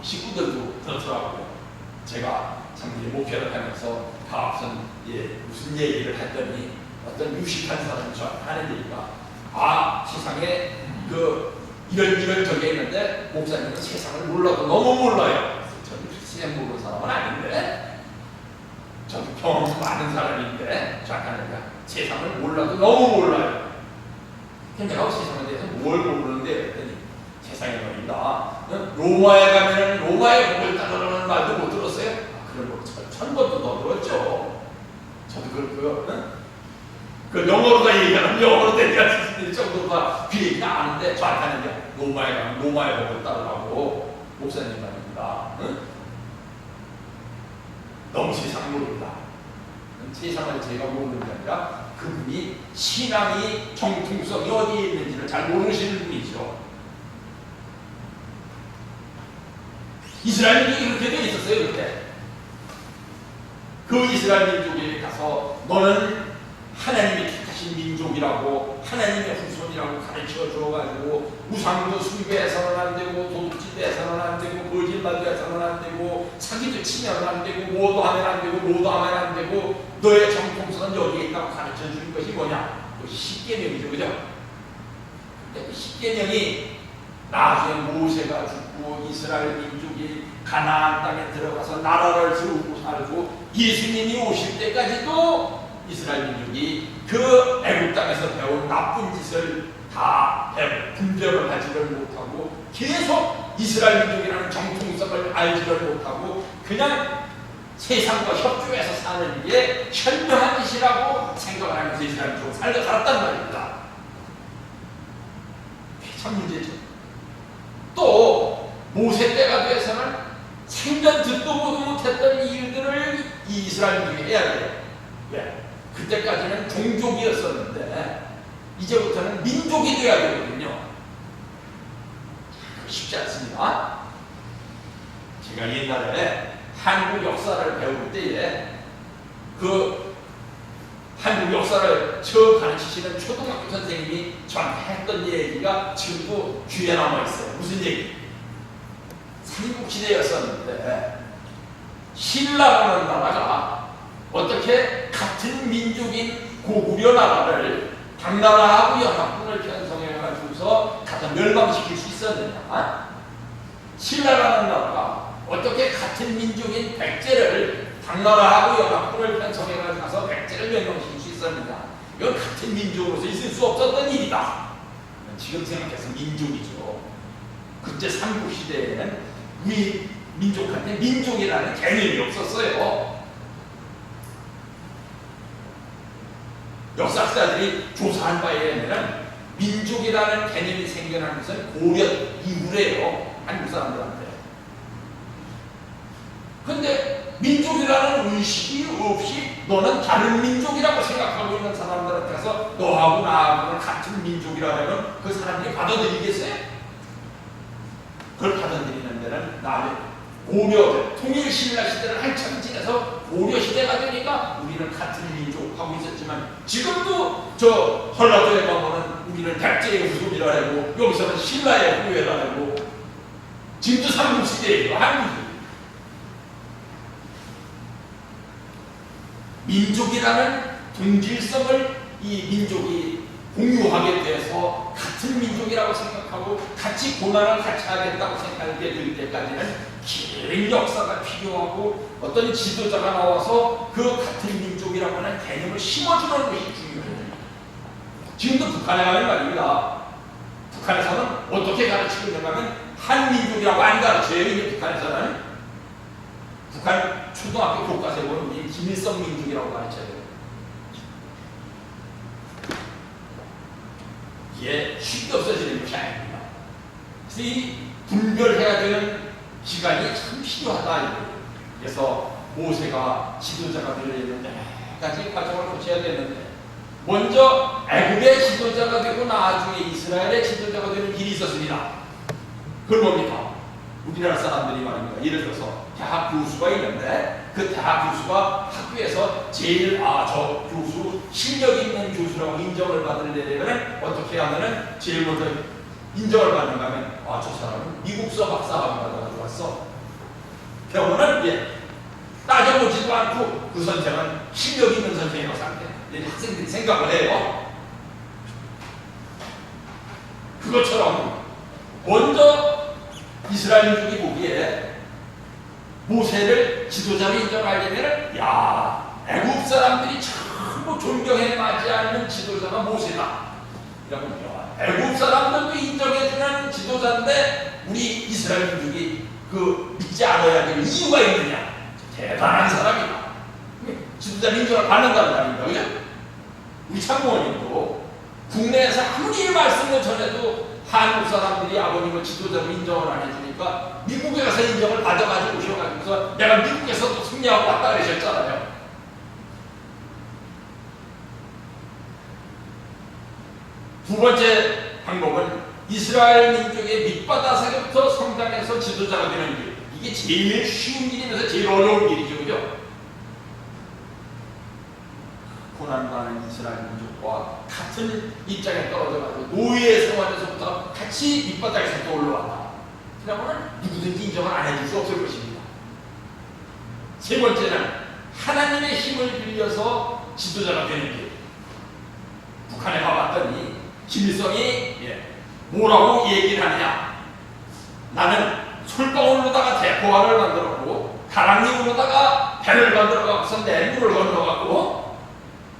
식구들도 그렇더라고요. 제가 참 목회를 하면서 가업선 무슨 얘기를 했더니 어떤 유식한 사람이 저한테 하는 얘기가 세상에 이런 저게 있는데 목사님은 세상을 몰라도 너무 몰라요. 저는 세상 모르는 사람은 아닌데 저도 경험 많은 사람인데 저한테 하는 얘기가 세상을 몰라도 너무 몰라요. 근데 내가 세상에 대해서 뭘 모르는데 그랬더니 세상에 말입니다. 로마에 가면은 로마의 복을 따르는 말도 못 들었어요? 그런 거 천 번도 더 들었죠. 저도 그 영어로다 얘기하면 영어로 대비할 정도가 그 얘기는 아는데 저한테 하는 게 로마에 가면 로마의 복을 따르라고 목사님 말입니다. 너무 세상 모른다. 세상을 제가 모르는 게 아니라 그분이 신앙이 정통성이 어디에 있는지를 잘 모르시는 분이죠. 이스라엘 민족이 그렇게 되어 있었어요. 그때 그 이스라엘 민족에 가서 너는 하나님이 택하신 민족이라고 하나님의 후손이라고 가르쳐 줘가지고 우상도 숭배해서는 안 되고 도둑질도 해서는 안 되고 거짓말도 해서는 안 되고 사기도 치면 안 되고 뭐도 하면 안 되고 뭐도 하면 안 되고 너의 정통 것은 여기에 있다고 가르쳐 주는 것이 뭐냐? 그 십계명이죠, 그죠? 근데 그 십계명이 나중에 모세가 죽고 이스라엘 민족이 가나안 땅에 들어가서 나라를 세우고 살고 예수님이 오실 때까지도 이스라엘 민족이 그 애굽 땅에서 배운 나쁜 짓을 다 분별을 하지를 못하고 계속 이스라엘 민족이라는 정통성을 알지를 못하고 그냥 세상과 협조해서 사는 게 현명한 짓이라고 생각을 하면서 이스라엘 민족을 살았단 말입니다. 참 문제죠. 또 모세 때가 돼서는 생전 듣도 보도 못했던 일들을 이 이스라엘 민족이 해야 돼요. 왜? 그때까지는 종족이었었는데 이제부터는 민족이 되어야 되거든요. 쉽지 않습니다. 제가 옛날에 한국 역사를 배울 때에 그 한국 역사를 처음 가르치시는 초등학교 선생님이 저한테 했던 얘기가 지금도 귀에 남아있어요. 무슨 얘기? 삼국시대였었는데 신라라는 나라가 어떻게 같은 민족인 고구려 나라를 당나라하고 연합군을 편성해가지고서 갖다 멸망시킬 수 있었느냐? 신라라는 나라가 어떻게 같은 민족인 백제를 당나라하고 연합군을 편성해가지고 가서 백제를 멸망시킬 수 있었느냐? 이건 같은 민족으로서 있을 수 없었던 일이다. 지금 생각해서 민족이죠. 그때 삼국시대에는 우리 민족한테 민족이라는 개념이 없었어요. 역사학자들이 조사한 바에 의하면 민족이라는 개념이 생겨난 것은 고려 이후래요. 한국 사람들한테. 근데 민족이라는 의식이 없이 너는 다른 민족이라고 생각하고 있는 사람들한테 가서 너하고 나하고는 같은 민족이라면 그 사람들이 받아들이겠어요? 그걸 받아들이는 데는 나중에 고려 통일신라 시대를 한참 지나서 고려 시대가 되니까 우리는 같은 민족 하고 있었지만 지금도 저 전라도에 가면은 우리는 백제의 후손이라 하고 여기서는 신라의 후예라 하고 지금도 삼국시대예요. 한국이 민족이라는 동질성을 이 민족이 공유하게 돼서 같은 민족이라고 생각하고 같이 고난을 같이 하겠다고 생각하게 될 때까지는 긴 역사가 필요하고 어떤 지도자가 나와서 그 같은 민족이라고 하는 개념을 심어주는 것이 중요해요. 지금도 북한에 가면 말입니다. 북한에서는 어떻게 가르치고 있는가 하면 한민족이라고 안 가르쳐요. 이제 북한에서는 북한 초등학교 교과서에 보면 우리 김일성 민족이라고 가르쳐요. 이게 쉽게 없어지는 것이 아닙니다. 그래서 이 분별해야 되는 기간이 참 필요하다. 그래서 모세가 지도자가 되려면 여러 가지 과정을 거쳐야 되는데 먼저 애굽의 지도자가 되고 나중에 이스라엘의 지도자가 되는 길이 있었습니다. 그건 뭡니까? 우리나라 사람들이 말입니다. 예를 들어서 대학 교수가 있는데 그 대학 교수가 학교에서 제일 저 교수 실력 있는 교수라고 인정을 받으려면 어떻게 하면은 제일 먼저 인정을 받는가 하면 저 사람은 미국서 박사학위 받아가지고 왔어. 병원은 따져보지도 않고 그 선생은 실력 있는 선생이라고 생각해. 학생들이 생각을 해요. 그것처럼 먼저 이스라엘 민족이 보기에 모세를 지도자로 인정하려면 애굽 사람들이 전부 존경해 마지 않는 지도자가 모세다. 이러면 애굽 사람들도 인정해주는 지도자인데 우리 이스라엘 민족이 그 믿지 않아야 될 이유가 있느냐? 대단한 사람이다. 지도자 인정을 받는다는 말입니다. 그죠? 우리 참모님도 국내에서 아무리 말씀을 전해도 한국 사람들이 아버님을 지도자로 인정을 안 해주니까 미국에 가서 인정을 받아가지고 오셔가지고서 내가 미국에서도 승리하고 왔다 그러셨잖아요. 두 번째 방법은 이스라엘 민족의 밑바닥에서부터 성장해서 지도자가 되는 길. 이게 제일 쉬운 길이면서 제일 어려운 길이죠. 그죠? 고난받는 이스라엘 민족과 같은 입장에 떨어져가지고 노예 생활에서부터 같이 밑바닥에서 올라왔다. 그러면 누구든지 인정을 안 해줄 수 없을 것입니다. 세 번째는 하나님의 힘을 빌려서 지도자가 되는 길. 북한에 가봤더니 김일성이 뭐라고 얘기를 하느냐. 나는 솔방울로다가 대포화를 만들었고 다랑님으로다가 배를 만들어갖고서 내 물을 건너갖고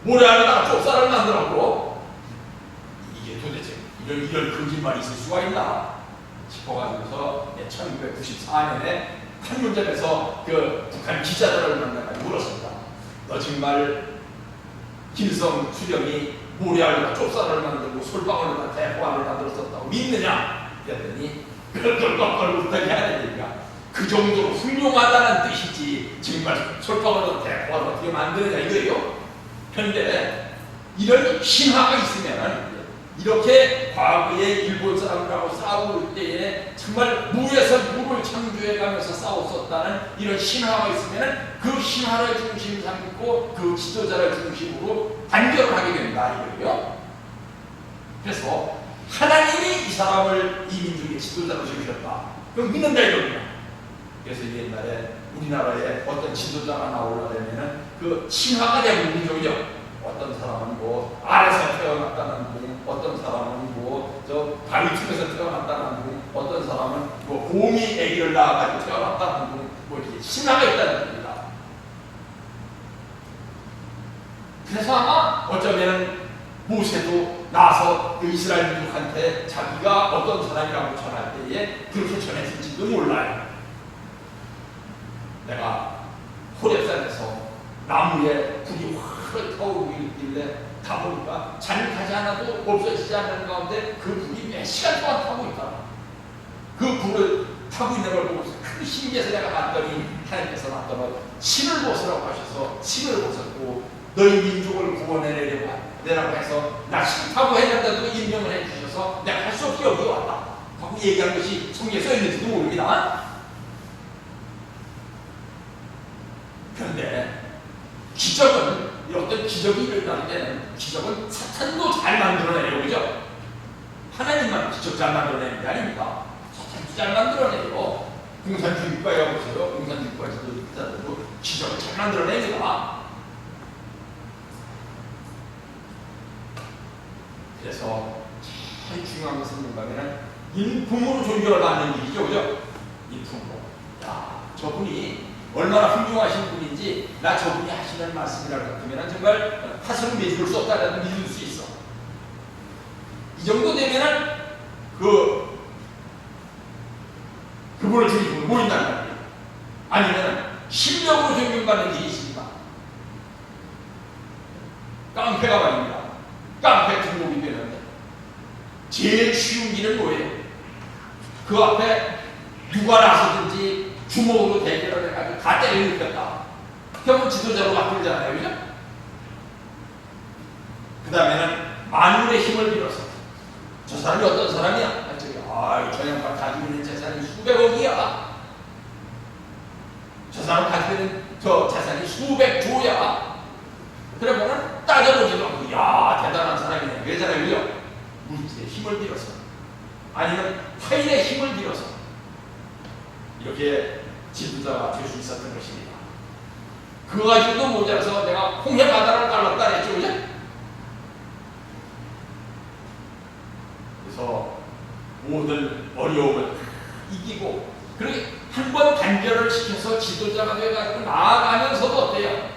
모래알로다가 좁쌀을 만들었고 이게 도대체 이런 거짓말이 있을 수가 있나 싶어가지고서 1994년에 판문점에서 그 북한 기자들을 만나가지고 물었습니다. 너 정말 김일성 수령이 모래알로다가 좁쌀을 만들고 솔방울로다가 대포화를 만들었었다고 믿느냐? 그랬더니 그걸 못하게 하니까 그 정도로 훌륭하다는 뜻이지 정말 솔방울로 대포화를 어떻게 만드느냐 이거예요. 그런데 이런 신화가 있으면 이렇게 과거에 일본 사람들하고 싸울 때에 정말 물에서 물을 창조해가면서 싸웠었다는 이런 신화가 있으면 그 신화를 중심 삼고 그 지도자를 중심으로 단결을 하게 된다 이거예요. 그래서 하나님이 이 사람을 이 민족의 지도자로 세우셨다. 그럼 믿는다 이겁니다. 그래서 옛날에 우리나라에 어떤 지도자가 나오려면은 그 신화가 되는 민족이죠. 어떤 사람은 뭐 알에서 태어났다는 분, 어떤 사람은 뭐 저 바위 틈에서 태어났다는 분, 어떤 사람은 뭐 곰이 아기를 낳아가지고 태어났다는 분, 뭐 이렇게 신화가 있다는 겁니다. 그래서 아마 어쩌면 모세도 나서 그 이스라엘 민족한테 자기가 어떤 사람이라고 전할 때에 그렇게 전했을지도 몰라요. 내가 호렙산에서 나무에 불이 확 타오르고 있길래 가보니까 잠이 가지 않아도 없어지지 않는 가운데 그 불이 몇 시간 동안 타고 있더라. 그 불을 타고 있는 걸 보고 큰 신기해서 내가 봤더니 하나님께서 나더러 신을 벗으라고 하셔서 신을 벗었고 너희 민족을 구원해내라고 해서 나 싫다고 했는데도 임명을 해주셔서 내가 할 수 없이 여기 왔다 하고 얘기한 것이 성경에 써있는지도 모릅니다. 그런데 기적은 어떤 기적이 일어날 때는 기적은 사탄도 잘 만들어내요. 그죠? 하나님만 기적 잘 만들어내는 게 아닙니다. 사탄도 잘 만들어내요. 공산주의과에 보세요. 공산주의과에서도 기적을 잘 만들어냅니다. 그래서 제일 중요한 것은 뭔가 하면 인품으로 존경을 받는 일이죠. 그죠? 인품으로. 야, 저분이 얼마나 훌륭하신 분인지 나 저분이 하시는 말씀이라고 하면 정말 하수는 믿을 수 없다라도 믿을 수 있어. 이 정도 되면은 그분을 중심으로 모인다는 말이에요. 아니면 실력으로 존경받는 일이십니다. 깡패가 말입니다. 깡패 등록이 되는데 제일 쉬운 길은 뭐예요? 그 앞에 누가 나서든지 주먹으로 대결을 해가지고 다 때려눕혔다. 그러면 지도자로 바꾸잖아요. 그죠? 그 다음에는 만물의 힘을 빌어서 저 사람이 어떤 사람이야? 저 양반 가지고 있는 재산이 수백억이야. 저 사람 가지고 있는 저 재산이 수백조야. 그러면은 따져보지도 않고 야 대단한 사람이네. 왜잖아요. 그죠? 물질의 힘을 빌어서 아니면 타인의 힘을 빌어서 이렇게 지도자가 될 수 있었던 것입니다. 그거 가지고도 모자라서 내가 홍해 바다를 갈랐다 했죠. 그죠? 그래서 모든 어려움을 이기고 그렇게 한 번 단결을 시켜서 지도자가 되어가지고 나아가면서도 어때요?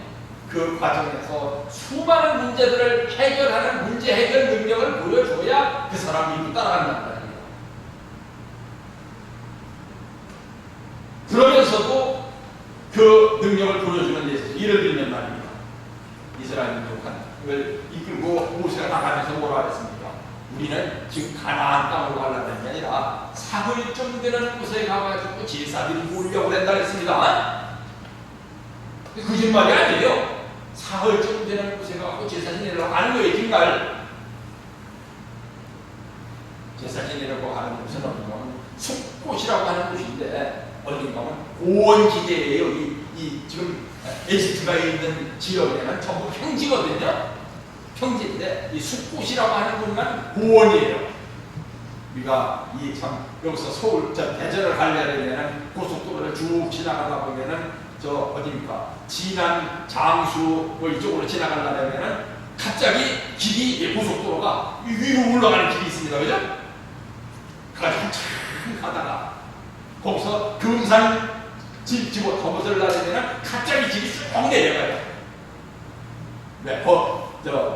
그 과정에서 수많은 문제들을 해결하는 문제 해결 능력을 보여줘야 그 사람이 믿고 따라간다는 말이에요. 그러면서도 그 능력을 보여주는 데 있어서 예를 들면 말입니다. 이스라엘 민족을 이끌고 모세가 나가면서 뭐라고 했습니까? 우리는 지금 가나안 땅으로 가려는 게 아니라 사흘쯤 되는 곳에 가가지고 제사들이 모으려고 한다 했습니다. 거짓말이 아니에요. 사흘쯤 되는 곳에 가고 제사 지내려고 하는 거예요. 정말 제사 지내려고 하는 곳은 어딘가면 숲곳이라고 하는 곳인데 어딘가면 고원지대예요. 이 지금 에지프트가 있는 지역에는 전부 평지거든요. 평지인데 이 숲곳이라고 하는 곳만 고원이에요. 우리가 이 참 여기서 서울 대전을 가려면 고속도로를 쭉 지나가다 보면은 어디입니까? 진안 장수 이쪽으로 지나가려면은 갑자기 길이 고속도로가 위로 올라가는 길이 있습니다. 그죠? 그래서 한참 가다가 거기서 금산 집집어 접어들려면 갑자기 길이 쭉 내려가요. 네,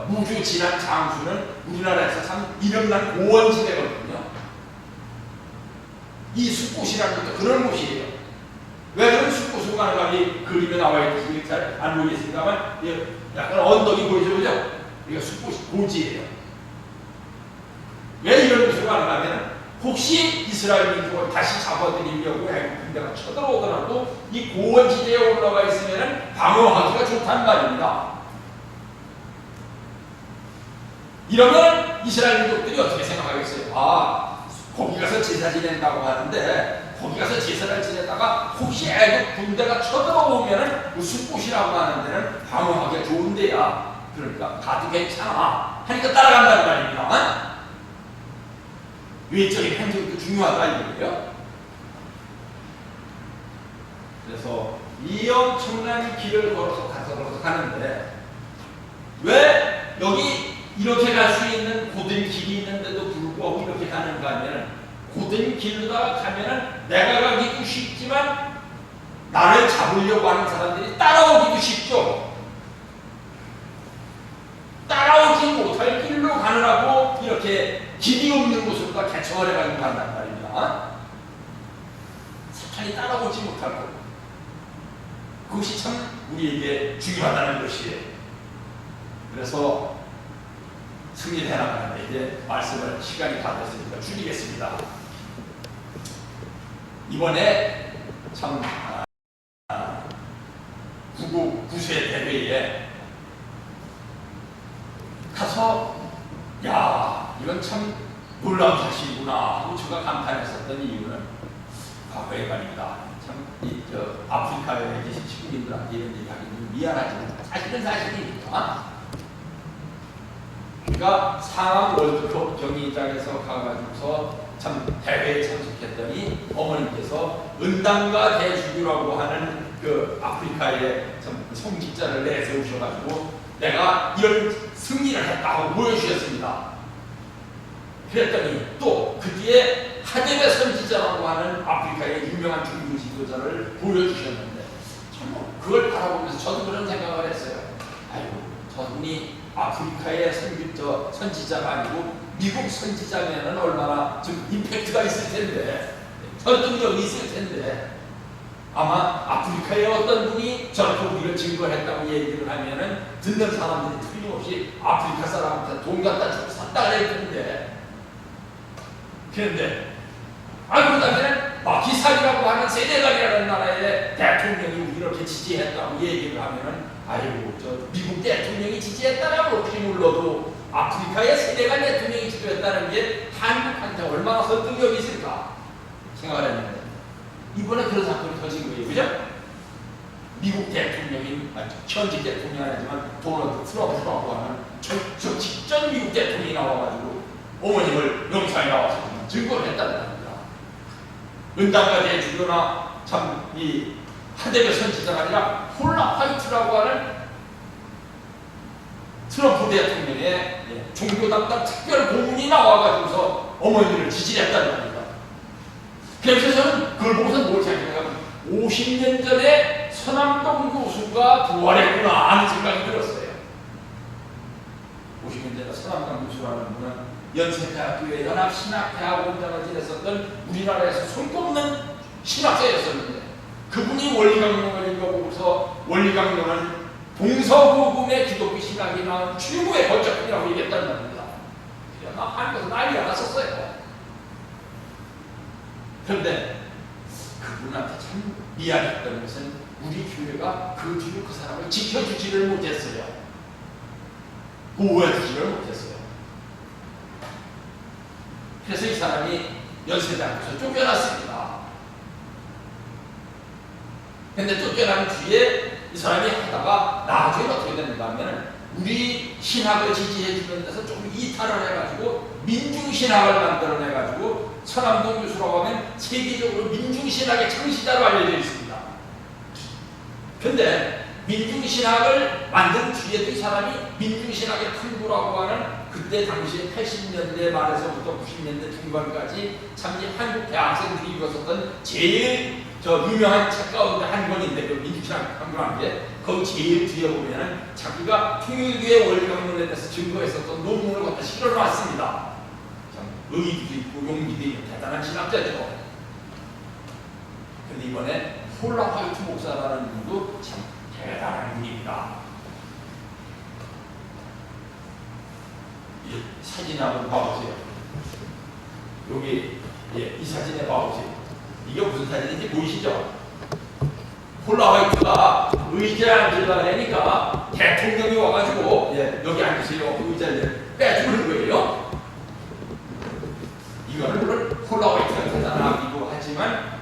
무주 진안 장수는 우리나라에서 참 이름난 고원지대거든요. 이 숲곳이라는 것도 그런 곳이에요. 왜 그런 숲곳으로 가는 감이 그림에 나와 있는지 잘 안 보이겠습니다만 약간 언덕이 보이죠, 그죠? 이게 숲곳이 고지예요. 왜 이런 곳으로 가는가 하면 혹시 이스라엘 민족을 다시 잡아들이려고 애국 군대가 쳐들어오더라도 이 고원지대에 올라가 있으면 방어하기가 좋단 말입니다. 이러면 이스라엘 민족들이 어떻게 생각하겠어요? 거기 가서 제사 지낸다고 하는데 거기 가서 제사를 지내다가 혹시 애국 군대가 쳐들어오면 그 숲곳이라고 하는 데는 방어하기가 좋은 데야. 그러니까 가도 괜찮아 하니까 따라간다는 말입니다. 외적인 행정도 중요하다 이거예요. 그래서 이 엄청난 길을 걸어서 가는데 왜 여기 이렇게 갈 수 있는 고든 길이 있는데도 불구하고 이렇게 가는가 하면 고든 길로다가 가면은 내가 가기도 쉽지만 나를 잡으려고 하는 사람들이 따라오기도 쉽죠. 따라오지 못할 길로 가느라고 이렇게 길이 없는 곳으로 다 개척을 해가지고 간단 말입니다. 사탄이 따라오지 못할 것. 그것이 참 우리에게 중요하다는 것이에요. 그래서 승리를 해나가는데 이제 말씀을 시간이 다 됐으니까 줄이겠습니다. 이번에 참 구세 대회에 가서 이건 참 놀라운 사실이구나 하고 제가 감탄했었던 이유는 과거의 말입니다. 참 아프리카에 계신 친구들한테 이런 얘기하기는 미안하지만 사실은 사실이니까. 그러니까 상암 월드컵 경기장에서 가가지고서 참 대회에 참석했더니 어머님께서 은당과 대주교라고 하는 그 아프리카의 참 성직자를 내세우셔가지고 내가 이런 승리를 했다고 보여주셨습니다. 그랬더니 또 그 뒤에 하데베 선지자라고 하는 아프리카의 유명한 종교 지도자를 보여주셨는데 정말 그걸 바라보면서 저도 그런 생각을 했어요. 아이고 저분이 아프리카의 선지자가 아니고 미국 선지자면은 얼마나 좀 임팩트가 있을 텐데 설득력이 있을 텐데 아마 아프리카의 어떤 분이 저렇게 우리를 증거했다고 얘기를 하면은 듣는 사람들이 틀림없이 아프리카 사람한테 돈 갖다 주고 샀다 그럴 텐데 그런데 그다음에 마키살이라고 하는 세네갈이라는 나라의 대통령이 우리를 이렇게 지지했다고 얘기를 하면은 저 미국 대통령이 지지했다라고 높이 눌러도 아프리카의 세네갈 대통령이 지지했다는 게 한국한테 얼마나 설득력이 있을까 생각을 했는데 이번에 그런 사건이 터진 거예요. 그죠? 미국 대통령인 현직 대통령이 아니지만 도널드 트럼프라고 하는 저 직전 미국 대통령이 나와가지고 어머님을 영상에 나와서 증거를 했다는 겁니다. 은당과 대주교나 참 이 하데베 선지자가 아니라 폴라 화이트라고 하는 트럼프 대통령의 종교 담당 특별 고문이 나와가지고서 어머니를 지지했다는 겁니다. 그래서 저는 그걸 보고서 뭘 생각하면 50년 전에 서남동 교수가 부활했구나 하는 생각이 들었어요. 50년 전에 서남동 교수라는 분은 연세대학교의 연합신학대학원장을 지냈었던 우리나라에서 손꼽는 신학자였었는데 그분이 원리강론을 읽어보고서 원리강론은 동서고금의 기독교 신학이 나온 최고의 번쩍이라고 얘기했단 말입니다. 그래서 한국에서 난리가 났었어요. 그런데 그분한테 참 미안했던 것은 우리 교회가 그 뒤로 그 사람을 지켜주지를 못했어요. 보호해주지를 못했어요. 그래서 이 사람이 연세대학교에서 쫓겨났습니다. 근데 쫓겨난 뒤에 이 사람이 하다가 나중에 어떻게 됐는가 하면 우리 신학을 지지해주는 데서 좀 이탈을 해가지고 민중신학을 만들어내가지고 서남동 교수라고 하면 세계적으로 민중신학의 창시자로 알려져 있습니다. 근데 민중신학을 만든 뒤에도 이 사람이 민중신학의 큰부라고 하는 그때 당시에 80년대 말에서부터 90년대 중반까지 참 이 한국 대학생들이 읽었었던 제일 유명한 책 가운데 한 권인데 그 민중신학 한국한 게 거기 제일 뒤에 보면은 자기가 통일교의 원리학론에 대해서 증거했었던 논문을 갖다 실어놨습니다. 참 의의도 있고 용기도 있고 대단한 신학자죠. 근데 이번에 폴라 화이트 목사라는 분도 참 대단한 분입니다. 이 사진 한번 봐보세요. 여기 이 사진에 봐보세요. 이게 무슨 사진인지 보이시죠? 폴라 화이트가 의자에 앉으려고 하니까 대통령이 와가지고 여기 앉으세요. 의자를 빼주는 거예요. 이거는 물론 폴라 화이트가 대단하기도 하지만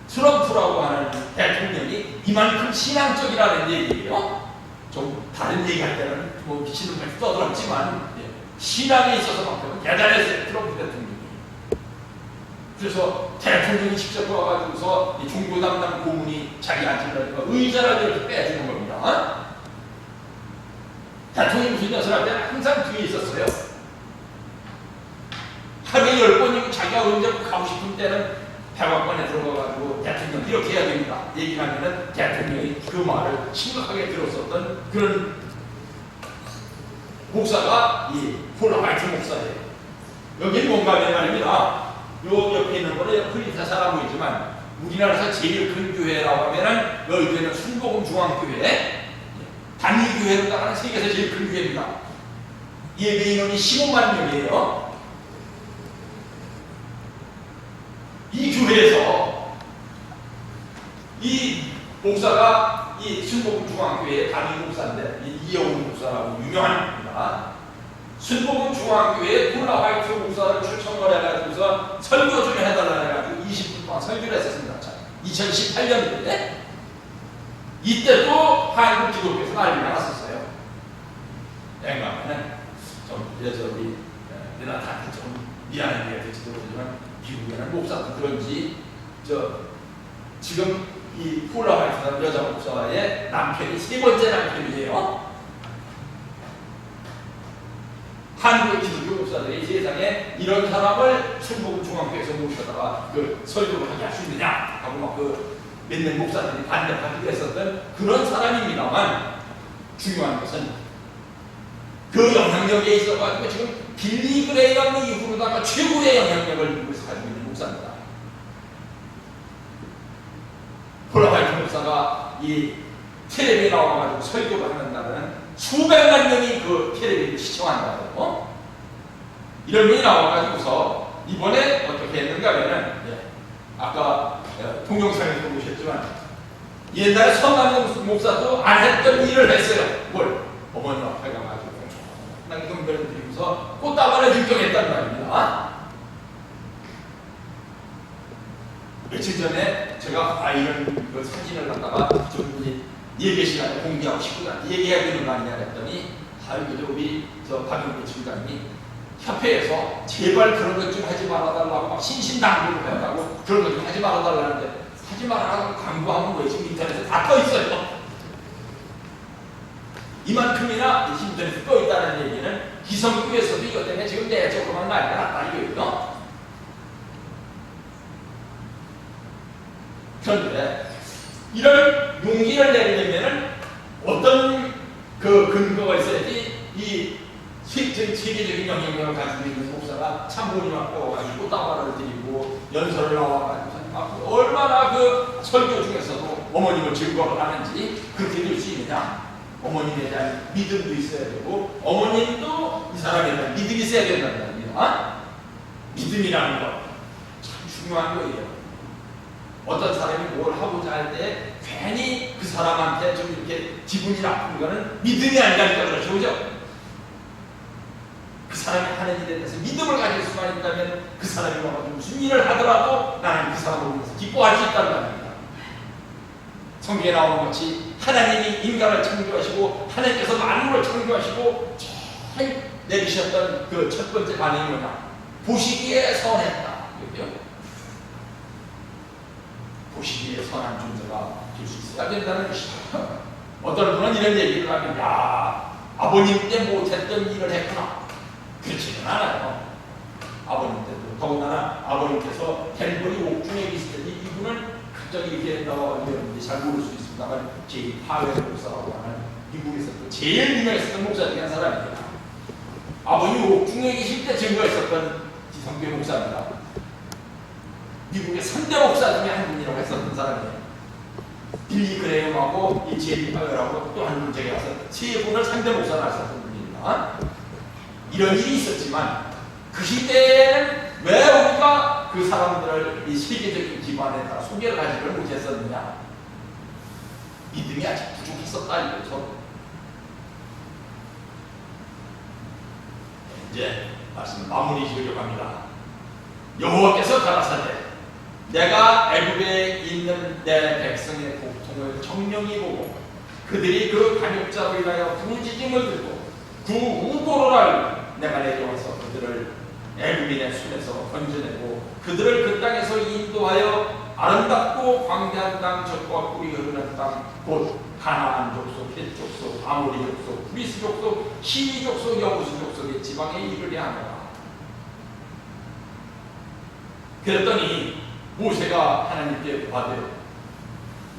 트럼프라고 하는 대통령이 이만큼 신앙적이라는 얘기예요. 좀 다른 얘기할 때는 뭐 미치는 말 떠들었지만 신앙에 있어서만큼은 대단했어요. 트럼프 대통령이. 그래서 대통령이 직접 와가지고서 이 종교 담당 고문이 자기 앉으려니까 의자를 이렇게 빼주는 겁니다. 대통령이 무슨 녀석 할 때는 항상 뒤에 있었어요. 하루에 10번이고 자기가 언제 가고 싶은 때는 백악관에 들어가가지고 대통령 이렇게 해야 됩니다. 얘기를 하면은 대통령이 그 말을 심각하게 들었었던 그런 목사가 이 폴라 화이트 목사예요. 여기는 뭔가 하면 말입니다. 요 옆에 있는 거는 크리스찬 사람 보이지만 우리나라에서 제일 큰 교회라고 하면은 여기는 순복음 중앙교회 단위교회로 따라가는 세계에서 제일 큰 교회입니다. 예배 인원이 15만 명이에요. 이 교회에서 이 목사가 이 순복음 중앙교회의 담임 목사인데 이영훈 목사라고 유명한 분입니다. 순복음 중앙교회에 폴라 화이트 목사를 초청을 해가지고서 설교 좀 해달라 해가지고 20분 동안 설교를 했었습니다. 2018년도에 이때 또 한국 기독교에서 난리가 났었어요. 앵가면은 좀 우리 누나한테 좀 미안한 얘기가 될지도 모르지만 미국에는 목사도 그런지 지금 이 폴라 화이트라는 여자 목사의 남편이 세 번째 남편이에요. 한국의 기독교 목사들이 세상에 이런 사람을 순복음 중앙교회에서 모셔다가 그 설교를 하게 할 수 있느냐 하고 막 그 몇몇 목사들이 반대하기도 했었던 그런 사람입니다만 중요한 것은 그 영향력에 있어가지고 지금 빌리 그레이엄 이후로다가 최고의 영향력을 미국에서 가지고 있는 목사입니다. 폴라 화이트 목사가 이 텔레비에 나와가지고 설교를 하는 날은 수백만 명이 그 텔레비를 시청한다고 이런 분이 나와가지고서 이번에 어떻게 했는가 하면은 아까 동영상에서 보셨지만 옛날에 선남용 목사도 안 했던 일을 했어요. 뭘? 어머니 앞에 가가지고 엄청나게 경배를 드리면서 꽃다발을 등경했단 말입니다. 며칠 전에 제가 이런 그 사진을 갖다가 좀 이제 예배 시간에 공개하고 싶구나 얘기해야 되는 거 아니냐 했더니 그저 우리 박영배 총장님이 협회에서 제발 그런 것 좀 하지 말아달라고 막 신신당부를 한다고 그런 것 좀 하지 말아달라는데 하지 말아라고 강구하면 왜 지금 인터넷에 다 떠 있어요. 이만큼이나 인터넷에 떠 있다는 얘기는 기성교에서도 이것 때문에 지금 내적으로만 난리가 났다 이거예요. 그런데 이런 용기를 내려면은 어떤 그 근거가 있어야지 이 세계적인 영향력을 가지고 있는 목사가 참모님 앞에 와가지고 따발을 드리고 연설을 나와가지고 얼마나 그 설교 중에서도 어머님을 즐거워 하는지 그렇게 될 수 있느냐. 어머님에 대한 믿음도 있어야 되고 어머님도 이 사람에 대한 믿음이 있어야 된다는 겁니다. 믿음이라는 것 참 중요한 거예요. 어떤 사람이 뭘 하고자 할 때 괜히 그 사람한테 좀 이렇게 기분이 나쁜 거는 믿음이 아니라니까 그렇죠. 그죠? 그 사람이 하는 일에 대해서 믿음을 가질 수만 있다면 그 사람이 무슨 일을 하더라도 나는 그 사람을 보면서 기뻐할 수 있다는 말입니다. 성경에 나오는 것이 하나님이 인간을 창조하시고 하나님께서 만물을 창조하시고 잘 내리셨던 그 첫 번째 반응이 뭐냐? 보시기에 선했다. 보시기에 선한 존재가 바뀔 수 있어야 된다는 것이죠. 어떤 분은 이런 얘기를 하면, 야, 아버님 때 못했던 일을 했구나. 그렇지는 않아요. 아버님 때도. 더군다나 아버님께서 헬버리 옥중에 계실 때 이분은 갑자기 이렇게 나와가지고 잘 모를 수 있습니다만 제2파웰 목사라고 하는 미국에서 제일 유명했었던 목사 중에 한 사람입니다. 아버님 옥중에 계실 때 증거했었던 지성교 목사입니다. 미국의 3대 목사 중에 한 분이라고 했었던 사람이에요. 빌리 그레이엄하고 이 제이 파웰하고 또 한 분 저기 와서 세 분을 3대 목사를 하셨던 분입니다. 이런 일이 있었지만 그 시대에는 왜 우리가 그 사람들을 이 세계적인 기반에 따라 소개를 하지를 못했었느냐? 믿음이 아직 부족했었다 이거죠. 이제 말씀을 마무리 지으려고 합니다. 여호와께서 가라사대 내가 애굽에 있는 내 백성의 고통을 정령히 보고 그들이 그 반역자로 인하여 부르짖음을 듣고 그 우고를 알고 내가 내려와서 그들을 애굽인의 손에서 건져내고 그들을 그 땅에서 인도하여 아름답고 광대한 땅 젖과 꿀이 흐르는 땅 곧 가나안 족속, 헷 족속, 아모리 족속, 브리스 족속, 시위 족속, 여부스 족속의 지방에 이르게 하노라. 그랬더니 모세가 하나님께 고하되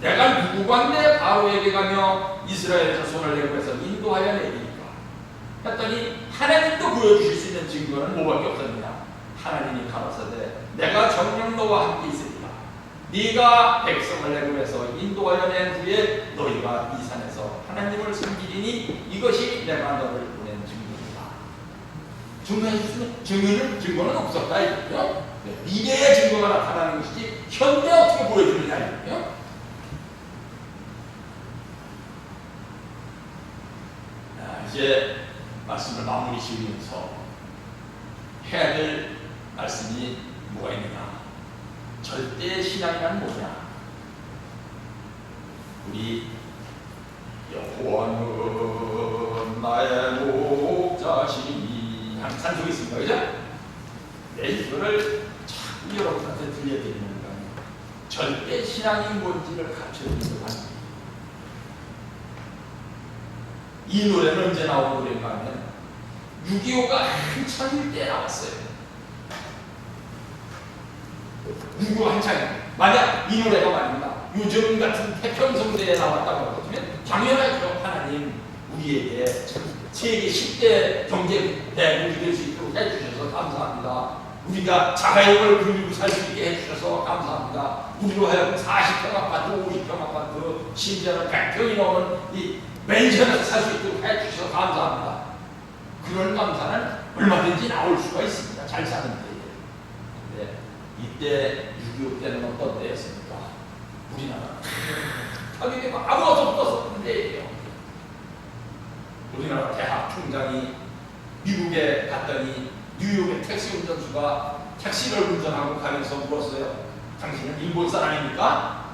내가 누구간데 바로에게 가며 이스라엘 자손을 애굽에서 인도하여 내리니까 했더니 하나님도 보여주실 수 있는 증거는 뭐밖에 없었느냐. 하나님이 가라사대 내가 정녕 너와 함께 있으리라. 네가 백성을 애굽에서 인도하여 낸 후에 너희가 이 산에서 하나님을 섬기리니 이것이 내가 너를 보낸 증거이다. 증거는 없었다 이거죠. 미래의 증거가 나타나는 것이지 현재 어떻게 보여주느냐 이거죠. 이제 말씀을 마무리 지으면서 해야 될 말씀이 뭐가 있느냐. 절대 신앙이란 뭐냐. 우리 여호와는 나의 목자시니 하는 찬송이 있습니다. 그죠? 네, 이거를 자꾸 여러분한테 들려드리는 거예요. 절대 신앙이 뭔지를 가르쳐드리는 거예요. 이 노래는 언제 나온 노래인가 하면 6.25가 한창일 때 나왔어요. 6.25 한창. 만약 이 노래가 말입니다. 요즘 같은 태평성대에 나왔다고 하면 당연하죠. 하나님 우리에게 세계 10대 경제 대국이 될 수 있도록 해주셔서 감사합니다. 우리가 자가용을 불리고 살 수 있게 해주셔서 감사합니다. 우리로 하여금 40평 아파트, 50평 아파트, 심지어는 100평이 넘은 이 맨션에서 살 수 있도록 해주셔서 감사합니다. 그런 감사는 얼마든지 나올 수가 있습니다. 잘 사는 때에. 근데 이때 6.25 때는 어떤 때였습니까? 우리나라 하게 되면 아무것도 없었던 때예요. 우리나라 대학 총장이 미국에 갔더니 뉴욕의 택시 운전수가 택시를 운전하고 가면서 물었어요. 당신은 일본 사람입니까?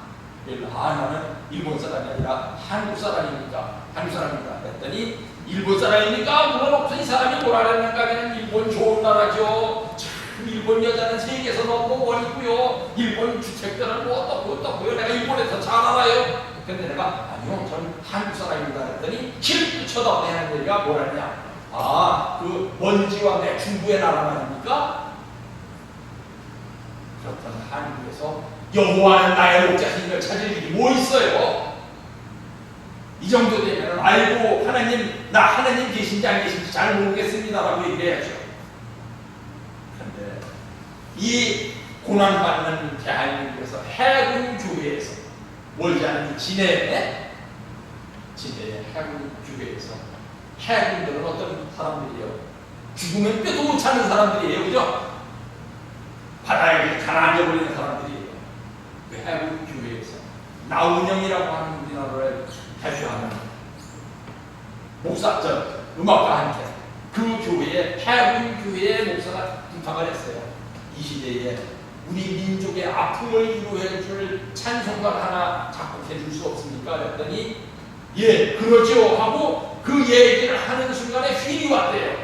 나는 일본 사람이 아니라 한국 사람입니까? 한국 사람입니다. 그랬더니 일본 사람입니까? 물어놓고 이 사람이 뭐라 그랬는가 하면 일본 좋은 나라죠. 참 일본 여자는 세계에서 넘버원이고요. 일본 주택들은 뭐 어떻고요. 내가 일본에서 잘 알아요. 근데 내가 아니요 전 한국 사람입니다. 그랬더니 힐 쳐다보고 하는 얘기가 뭐라냐. 그 먼지와 매춘부의 나라 말입니까? 그렇다면 한국에서 여호와는 나의 목자신을 찾을 일이 뭐 있어요? 이 정도 되면 알고 하나님 나 하나님 계신지 안 계신지 잘 모르겠습니다라고 얘기해야죠. 그런데 이 고난받는 대한민국에서 해군 교회에서 멀지 않은 진해의 해군 교회에서 해군들은 어떤 사람들이에요? 죽으면 뼈도 못 찾는 사람들이에요. 그죠? 바다에 가라앉아 버리는 사람들이에요. 그 해군 교회에서 나운영이라고 하는 우리나라를 대표하는 목사적 음악가한테 그 교회에 해군 교회의 목사가 부탁을 했어요. 이 시대에 우리 민족의 아픔을 위로해 줄 찬송가 하나 작곡해 줄 수 없습니까? 그랬더니 예 그러죠 하고 그 얘기를 하는 순간에 휠이 왔대요.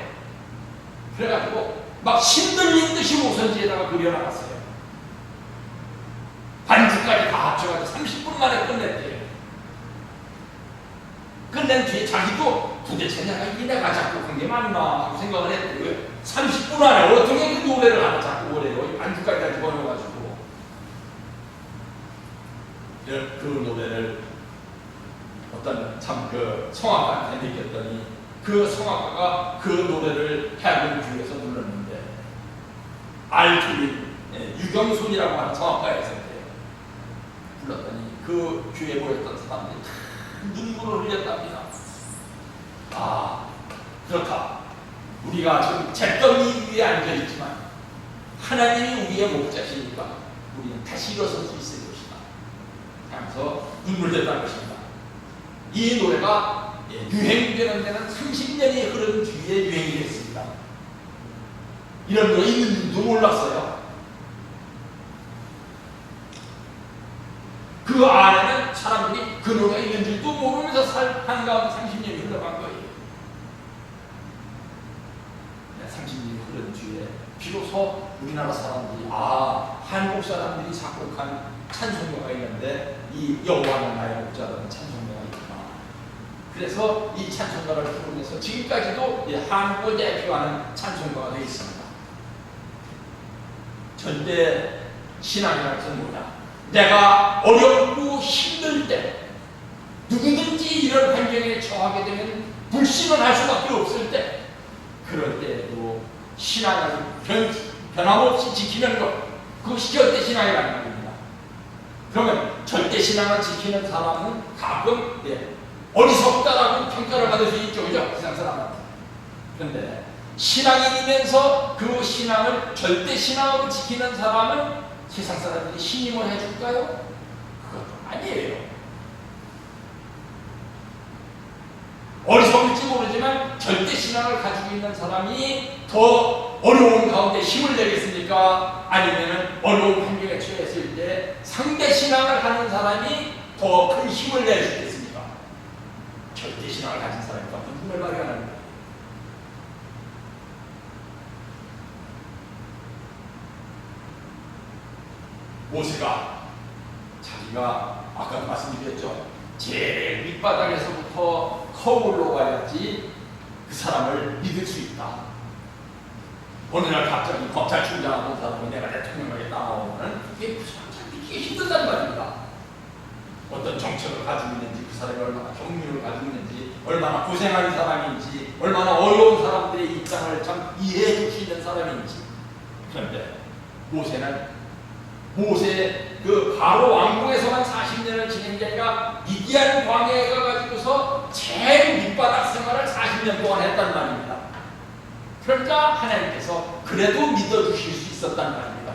그래가지고 막 신들린 듯이 오선지에다가 그려나갔어요. 반주까지 다 합쳐가지고 30분 만에 끝냈대요. 끝낸 뒤에 자기도 도대체 내가 작곡한 게 맞나 하고 생각을 했고요. 30분 안에 어떻게 그 노래를 하나 작곡을 해요. 반주까지 집어넣어가지고 그 노래를 어떤 참 그 성악가한테 느꼈더니 그 성악가가 그 노래를 해군 교회에서 불렀는데 알투린 유경순이라고 하는 성악가가 있었대요. 불렀더니 그 교회에 모였던 사람들이 다 눈물을 흘렸답니다. 아, 그렇다. 우리가 지금 잿더미 위에 앉아있지만 하나님이 우리의 목자시니까 우리는 다시 일어설 수 있을 것이다 하면서 눈물 흘렸다는 것입니다. 이 노래가 유행되는 데는 30년이 흐른 뒤에 유행이 됐습니다. 이런 노래 있는 줄도 몰랐어요. 그 안에는 사람들이 그 노래가 있는 줄도 모르면서 한 가운데 30년이 흘러간 거예요. 30년이 흐른 뒤에 비로소 우리나라 사람들이 한국 사람들이 작곡한 찬송가가 있는데 이 여호와는 나의 목자라는 찬송가가 있구나. 그래서 이 찬송가를 부르면서 지금까지도 한국을 대표하는 찬송가가 되어 있습니다. 절대 신앙이라는 것은 뭐냐? 내가 어렵고 힘들 때 누구든지 이런 환경에 처하게 되면 불신을 할 수밖에 없을 때 그럴 때에도 신앙을 변함없이 지키는 것, 그것이 절대 신앙이라는 말입니다. 그러면 절대 신앙을 지키는 사람은 가끔 어리석다라고 평가를 받을 수 있죠, 그죠? 세상 사람한테. 그런데 신앙인이면서 그 신앙을 절대 신앙으로 지키는 사람은 세상 사람들이 신임을 해줄까요? 그것도 아니에요. 어리석을지 모르지만 절대 신앙을 가지고 있는 사람이 더 어려운 가운데 힘을 내겠습니까? 아니면 어려운 환경에 처했을 때 상대 신앙을 하는 사람이 더 큰 힘을 내주겠습니까? 절대 신앙을 가진 사람이 더 큰 힘을 발휘하는 거예요. 모세가 자기가 아까 말씀드렸죠. 제일 밑바닥에서부터 거울로 가야지 그 사람을 믿을 수 있다. 어느 날 갑자기 검찰총장하고 사람이 내가 대통령에게 나오면 그게 믿기 힘들단 말입니다. 어떤 정책을 가지고 있는지, 그 사람이 얼마나 경륜을 가지고 있는지, 얼마나 고생하는 사람인지, 얼마나 어려운 사람들의 입장을 참 이해해 줄 수 있는 사람인지. 그런데 모세 그 바로 왕궁에서만 40년을 지낸 게 아니라 미디안 광야에 가가지고서 제일 밑바닥 생활을 40년 동안 했단 말입니다. 그러니까 하나님께서 그래도 믿어주실 수 있었단 말입니다.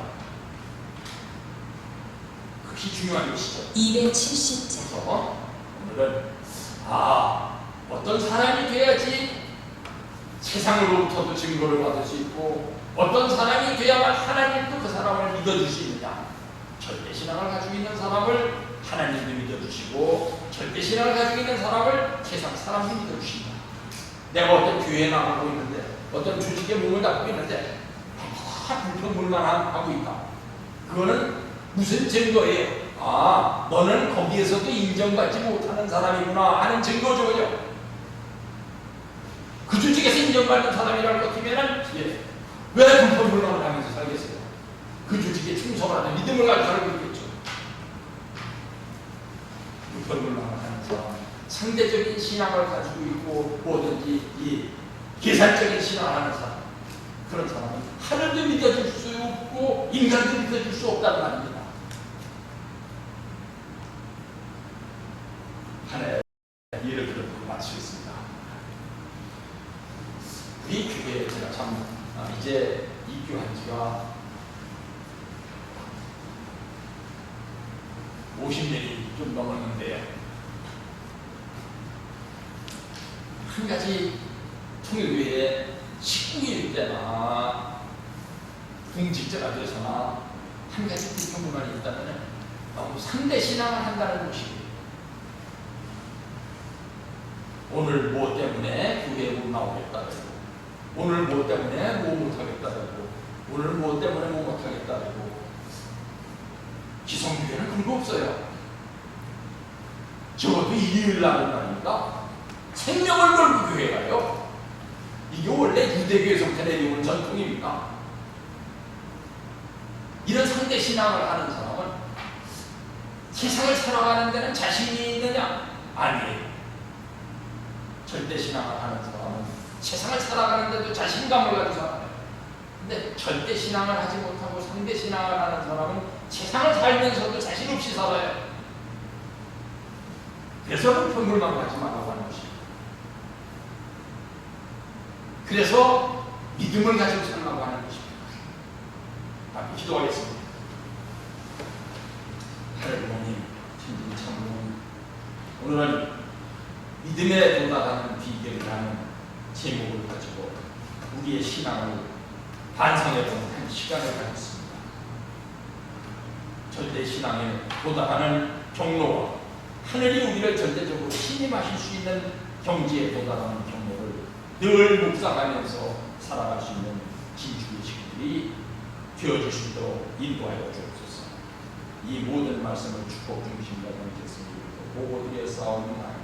그것이 중요한 것이죠. 270장. 그래서 오늘은 어떤 사람이 돼야지 세상으로부터도 증거를 받을 수 있고 어떤 사람이 돼야만 하나님도 그 사람을 믿어줄 수 있느냐. 절대 신앙을 가지고 있는 사람을 하나님도 믿어주시고 절대 신앙을 가지고 있는 사람을 세상 사람도 믿어주신다. 내가 어떤 교회에 나가고 있는데 어떤 조직에 몸을 담고 있는데 다 불평불만하고 있다. 그거는 무슨 증거예요? 너는 거기에서도 인정받지 못하는 사람이구나 하는 증거죠. 그죠? 그 조직에서 인정받는 사람이라는 것 같으면 왜 불평불만을 하면서 살겠어요? 그 조직에 충성하는 믿음을 가지고 살고 있겠죠. 불평불만을 하는 사람, 상대적인 신앙을 가지고 있고 뭐든지 이 계산적인 신앙을 하는 사람, 그런 사람은 하늘도 믿어줄 수 없고 인간도 믿어줄 수 없다는 말입니다. 하나의 예를 들어 마치겠습니다. 우리 교회에 제가 참 이제 입교한 지가 50년이 좀 넘었는데요. 한 가지 통일교회에 19일 때나 공직자가 돼서나 한 가지 불평불만이 있다면 너무 상대 신앙을 한다는 것이에요. 오늘 뭐 때문에 교회에 못 나오겠다고, 오늘 뭐 때문에 뭐 못하겠다고, 오늘 뭐 때문에 뭐 못하겠다고. 기성교회는 그런 거 없어요. 적어도 일요일 날은 말입니다. 생명을 걸고 교회 가요. 이게 원래 유대교에서부터 내려오는 전통입니다. 이런 상대 신앙을 하는 사람은 세상을 살아가는 데는 자신이 있느냐? 아니에요. 절대 신앙을 하는 사람은 세상을 살아가는데도 자신감을 가지고 살아요. 근데 절대 신앙을 하지 못하고 상대 신앙을 하는 사람은 세상을 살면서도 자신 없이 살아요. 그래서 불평불만 가지 말라고 하는 것입니다. 그래서 믿음을 가지고 살라고 하는 것입니다. 기도하겠습니다. 하나님, 진진 참으로 오늘은 믿음에 도달하는 비결이라는 제목을 가지고 우리의 신앙을 반성해보는 한 시간을 가졌습니다. 절대 신앙에 도달하는 경로와 하늘이 우리를 절대적으로 신임하실 수 있는 경지에 도달하는 경로를 늘 묵상하면서 살아갈 수 있는 진주의 식들이 되어질 수 있도록 인도하여 주옵소서. 이 모든 말씀을 축복 중심과 전체성으로 보고 드려 싸움이나이다.